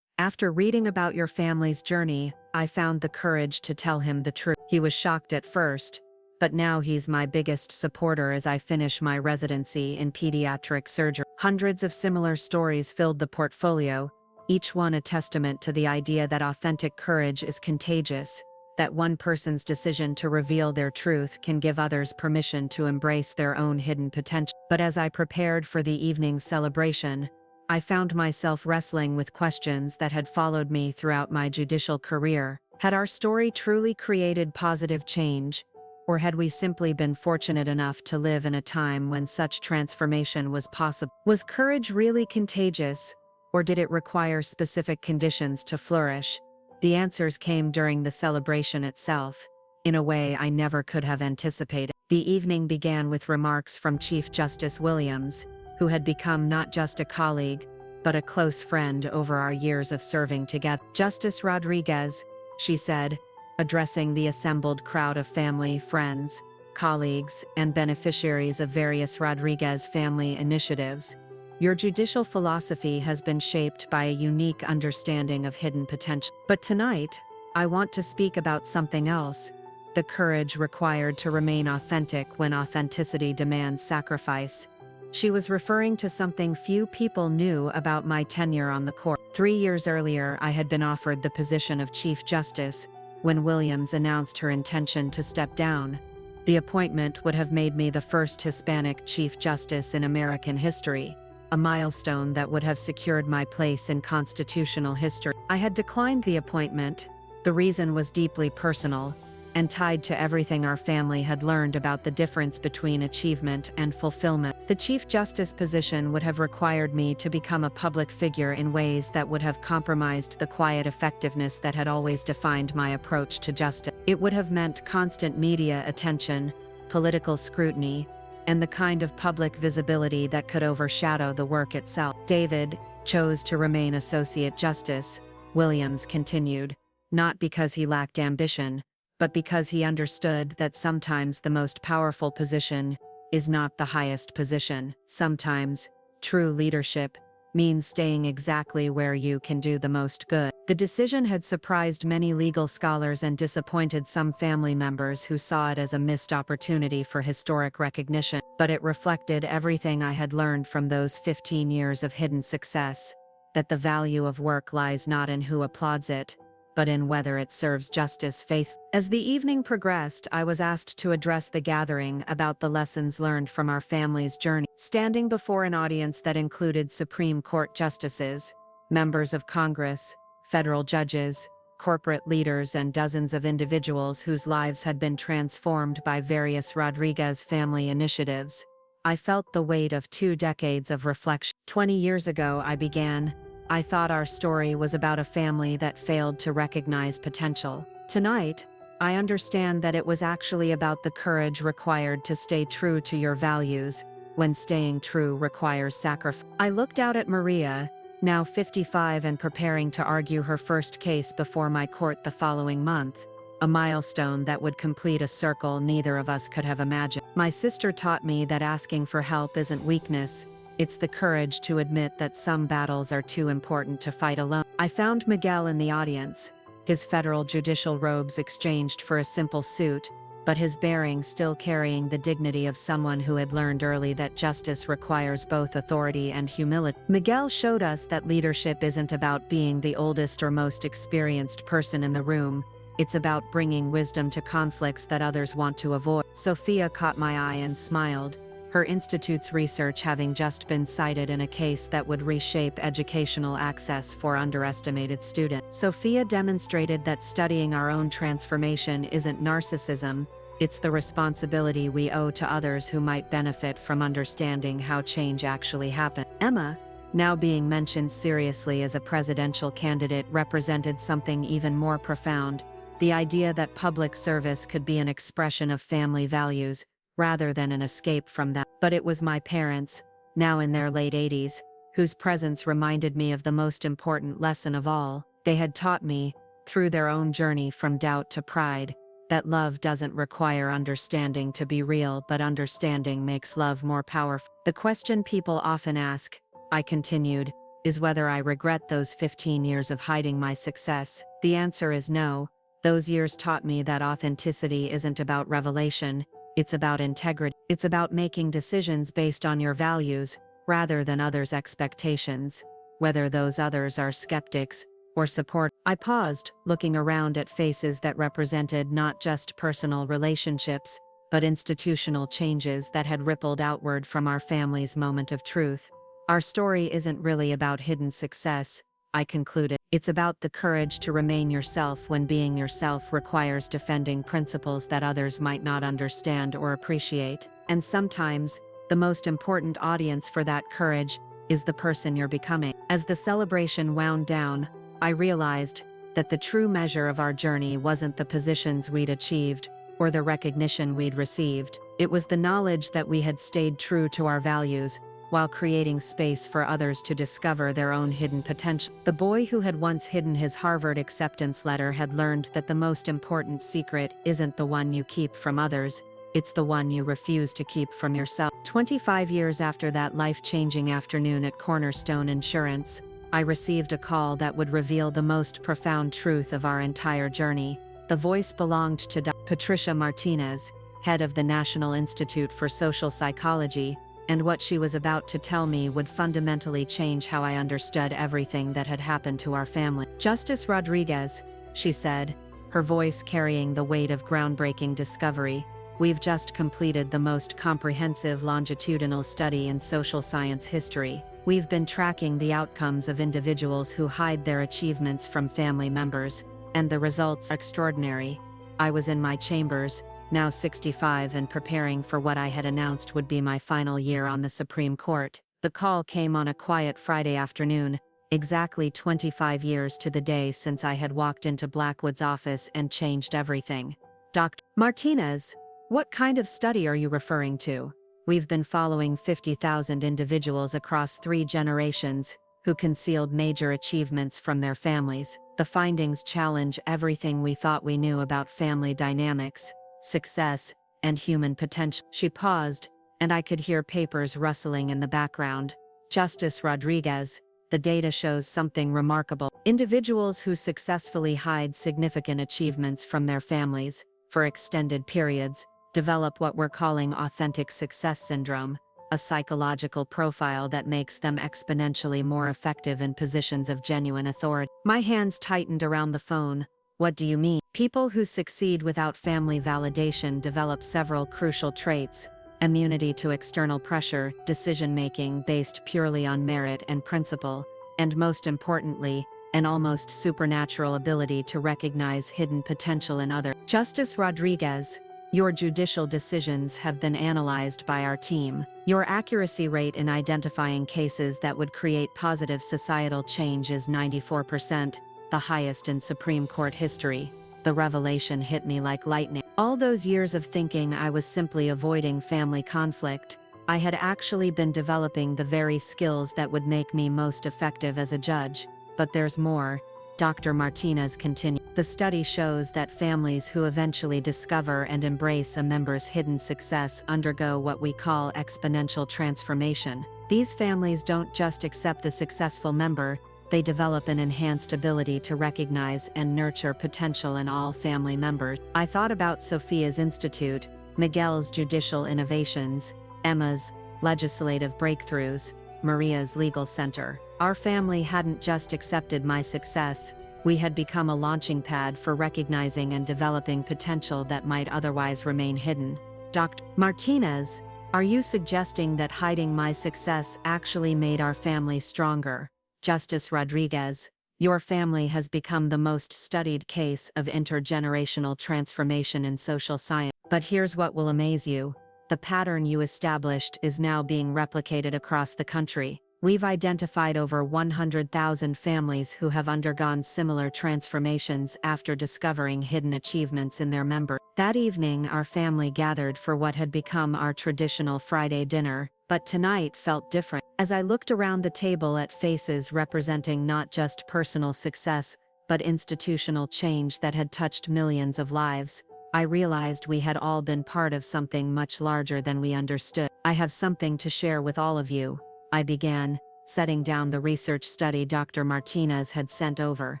"After reading about your family's journey, I found the courage to tell him the truth. He was shocked at first, but now he's my biggest supporter as I finish my residency in pediatric surgery." Hundreds of similar stories filled the portfolio, each one a testament to the idea that authentic courage is contagious, that one person's decision to reveal their truth can give others permission to embrace their own hidden potential. But as I prepared for the evening's celebration, I found myself wrestling with questions that had followed me throughout my judicial career. Had our story truly created positive change, or had we simply been fortunate enough to live in a time when such transformation was possible? Was courage really contagious, or did it require specific conditions to flourish? The answers came during the celebration itself, in a way I never could have anticipated. The evening began with remarks from Chief Justice Williams, who had become not just a colleague, but a close friend over our years of serving together. Justice Rodriguez, she said, addressing the assembled crowd of family, friends, colleagues, and beneficiaries of various Rodriguez family initiatives. Your judicial philosophy has been shaped by a unique understanding of hidden potential. But tonight, I want to speak about something else: the courage required to remain authentic when authenticity demands sacrifice. She was referring to something few people knew about my tenure on the court. 3 years earlier, I had been offered the position of Chief Justice when Williams announced her intention to step down. The appointment would have made me the first Hispanic Chief Justice in American history, a milestone that would have secured my place in constitutional history. I had declined the appointment. The reason was deeply personal and tied to everything our family had learned about the difference between achievement and fulfillment. The Chief Justice position would have required me to become a public figure in ways that would have compromised the quiet effectiveness that had always defined my approach to justice. It would have meant constant media attention, political scrutiny, and the kind of public visibility that could overshadow the work itself. David chose to remain Associate Justice, Williams continued, not because he lacked ambition, but because he understood that sometimes the most powerful position is not the highest position. Sometimes, true leadership means staying exactly where you can do the most good. The decision had surprised many legal scholars and disappointed some family members who saw it as a missed opportunity for historic recognition, but it reflected everything I had learned from those 15 years of hidden success: that the value of work lies not in who applauds it, but in whether it serves justice faithfully. As the evening progressed, I was asked to address the gathering about the lessons learned from our family's journey. Standing before an audience that included Supreme Court justices, members of Congress, federal judges, corporate leaders, and dozens of individuals whose lives had been transformed by various Rodriguez family initiatives, I felt the weight of 2 decades of reflection. 20 years ago, I began, I thought our story was about a family that failed to recognize potential. Tonight, I understand that it was actually about the courage required to stay true to your values, when staying true requires sacrifice. I looked out at Maria, now 55 and preparing to argue her first case before my court the following month, a milestone that would complete a circle neither of us could have imagined. My sister taught me that asking for help isn't weakness. It's the courage to admit that some battles are too important to fight alone. I found Miguel in the audience, his federal judicial robes exchanged for a simple suit, but his bearing still carrying the dignity of someone who had learned early that justice requires both authority and humility. Miguel showed us that leadership isn't about being the oldest or most experienced person in the room. It's about bringing wisdom to conflicts that others want to avoid. Sophia caught my eye and smiled, her institute's research having just been cited in a case that would reshape educational access for underestimated students. Sophia demonstrated that studying our own transformation isn't narcissism, it's the responsibility we owe to others who might benefit from understanding how change actually happens. Emma, now being mentioned seriously as a presidential candidate, represented something even more profound: the idea that public service could be an expression of family values, rather than an escape from them. But it was my parents, now in their late 80s, whose presence reminded me of the most important lesson of all. They had taught me, through their own journey from doubt to pride, that love doesn't require understanding to be real, but understanding makes love more powerful. The question people often ask, I continued, is whether I regret those 15 years of hiding my success. The answer is no. Those years taught me that authenticity isn't about revelation, it's about integrity. It's about making decisions based on your values, rather than others' expectations, whether those others are skeptics or support. I paused, looking around at faces that represented not just personal relationships, but institutional changes that had rippled outward from our family's moment of truth. Our story isn't really about hidden success, I concluded. It's about the courage to remain yourself when being yourself requires defending principles that others might not understand or appreciate. And sometimes, the most important audience for that courage is the person you're becoming. As the celebration wound down, I realized that the true measure of our journey wasn't the positions we'd achieved or the recognition we'd received. It was the knowledge that we had stayed true to our values, while creating space for others to discover their own hidden potential. The boy who had once hidden his Harvard acceptance letter had learned that the most important secret isn't the one you keep from others, it's the one you refuse to keep from yourself. 25 years after that life-changing afternoon at Cornerstone Insurance, I received a call that would reveal the most profound truth of our entire journey. The voice belonged to Patricia Martinez, head of the National Institute for Social Psychology, and what she was about to tell me would fundamentally change how I understood everything that had happened to our family. Justice Rodriguez, she said, her voice carrying the weight of groundbreaking discovery, we've just completed the most comprehensive longitudinal study in social science history. We've been tracking the outcomes of individuals who hide their achievements from family members, and the results are extraordinary. I was in my chambers, now 65 and preparing for what I had announced would be my final year on the Supreme Court. The call came on a quiet Friday afternoon, exactly 25 years to the day since I had walked into Blackwood's office and changed everything. Dr. Martinez, what kind of study are you referring to? We've been following 50,000 individuals across 3 generations who concealed major achievements from their families. The findings challenge everything we thought we knew about family dynamics, success, and human potential. She paused, and I could hear papers rustling in the background. Justice Rodriguez, the data shows something remarkable. Individuals who successfully hide significant achievements from their families, for extended periods, develop what we're calling authentic success syndrome, a psychological profile that makes them exponentially more effective in positions of genuine authority. My hands tightened around the phone. What do you mean? People who succeed without family validation develop several crucial traits: immunity to external pressure, decision-making based purely on merit and principle, and most importantly, an almost supernatural ability to recognize hidden potential in others. Justice Rodriguez, your judicial decisions have been analyzed by our team. Your accuracy rate in identifying cases that would create positive societal change is 94%, the highest in Supreme Court history. The revelation hit me like lightning. All those years of thinking I was simply avoiding family conflict, I had actually been developing the very skills that would make me most effective as a judge. But there's more, Dr. Martinez continued. The study shows that families who eventually discover and embrace a member's hidden success undergo what we call exponential transformation. These families don't just accept the successful member, they develop an enhanced ability to recognize and nurture potential in all family members. I thought about Sophia's Institute, Miguel's judicial innovations, Emma's legislative breakthroughs, Maria's legal center. Our family hadn't just accepted my success, we had become a launching pad for recognizing and developing potential that might otherwise remain hidden. Dr. Martinez, are you suggesting that hiding my success actually made our family stronger? Justice Rodriguez, your family has become the most studied case of intergenerational transformation in social science. But here's what will amaze you. The pattern you established is now being replicated across the country. We've identified over 100,000 families who have undergone similar transformations after discovering hidden achievements in their members. That evening, our family gathered for what had become our traditional Friday dinner, but tonight felt different. As I looked around the table at faces representing not just personal success, but institutional change that had touched millions of lives, I realized we had all been part of something much larger than we understood. I have something to share with all of you, I began, setting down the research study Dr. Martinez had sent over.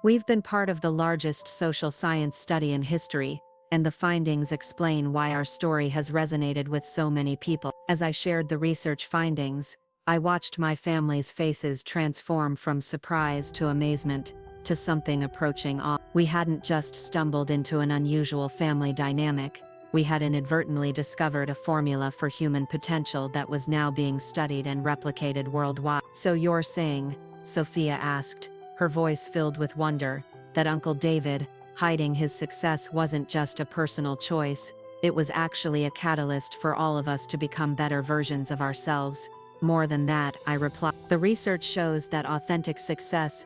We've been part of the largest social science study in history, and the findings explain why our story has resonated with so many people. As I shared the research findings, I watched my family's faces transform from surprise to amazement, to something approaching awe. We hadn't just stumbled into an unusual family dynamic, we had inadvertently discovered a formula for human potential that was now being studied and replicated worldwide. So you're saying, Sophia asked, her voice filled with wonder, that Uncle David, hiding his success wasn't just a personal choice, it was actually a catalyst for all of us to become better versions of ourselves. More than that, I replied. The research shows that authentic success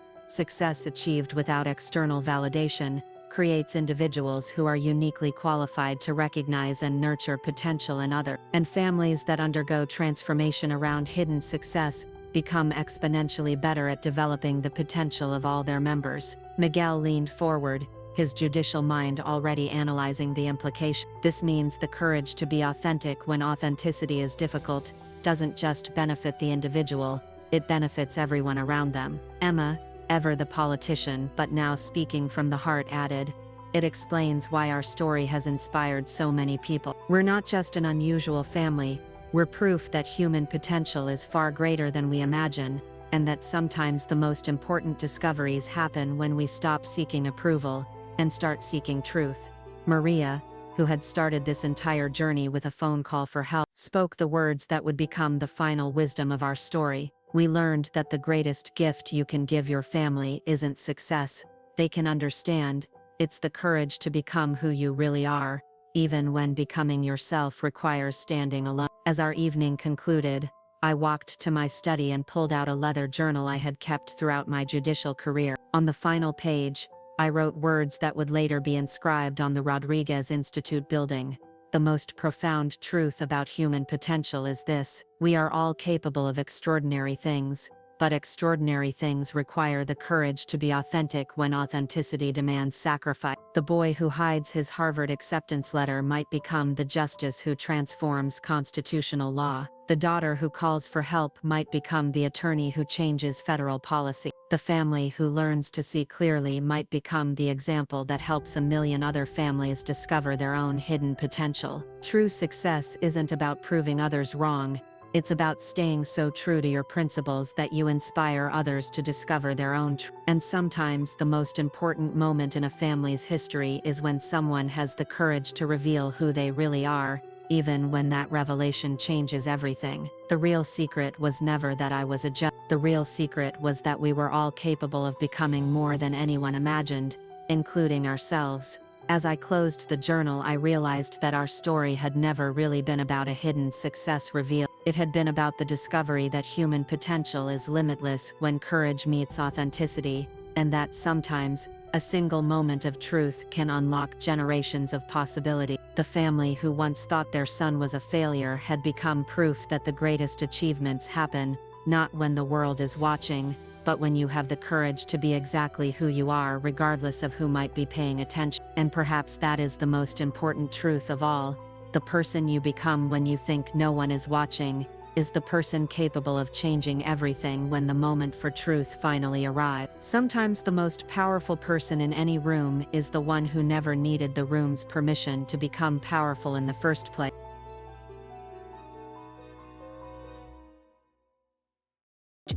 achieved without external validation, creates individuals who are uniquely qualified to recognize and nurture potential in others, and families that undergo transformation around hidden success become exponentially better at developing the potential of all their members. Miguel leaned forward, his judicial mind already analyzing the implication. This means the courage to be authentic when authenticity is difficult doesn't just benefit the individual, it benefits everyone around them. Emma, ever the politician but now speaking from the heart, added, "It explains why our story has inspired so many people. We're not just an unusual family, we're proof that human potential is far greater than we imagine, and that sometimes the most important discoveries happen when we stop seeking approval and start seeking truth." Maria, who had started this entire journey with a phone call for help, spoke the words that would become the final wisdom of our story. "We learned that the greatest gift you can give your family isn't success they can understand, it's the courage to become who you really are, even when becoming yourself requires standing alone." As our evening concluded, I walked to my study and pulled out a leather journal I had kept throughout my judicial career. On the final page, I wrote words that would later be inscribed on the Rodriguez Institute building. "The most profound truth about human potential is this: we are all capable of extraordinary things, but extraordinary things require the courage to be authentic when authenticity demands sacrifice." The boy who hides his Harvard acceptance letter might become the justice who transforms constitutional law. The daughter who calls for help might become the attorney who changes federal policy. The family who learns to see clearly might become the example that helps a million other families discover their own hidden potential. True success isn't about proving others wrong, it's about staying so true to your principles that you inspire others to discover their own truth. And sometimes the most important moment in a family's history is when someone has the courage to reveal who they really are, even when that revelation changes everything. The real secret was never that I was a judge. The real secret was that we were all capable of becoming more than anyone imagined, including ourselves. As I closed the journal, I realized that our story had never really been about a hidden success reveal. It had been about the discovery that human potential is limitless when courage meets authenticity, and that sometimes, a single moment of truth can unlock generations of possibility. The family who once thought their son was a failure had become proof that the greatest achievements happen, not when the world is watching, but when you have the courage to be exactly who you are regardless of who might be paying attention. And perhaps that is the most important truth of all: the person you become when you think no one is watching is the person capable of changing everything when the moment for truth finally arrives. Sometimes the most powerful person in any room is the one who never needed the room's permission to become powerful in the first place.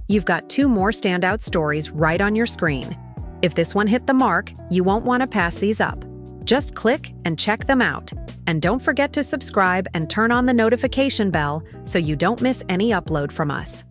You've got 2 more standout stories right on your screen. If this one hit the mark, you won't want to pass these up. Just click and check them out. And don't forget to subscribe and turn on the notification bell so you don't miss any upload from us.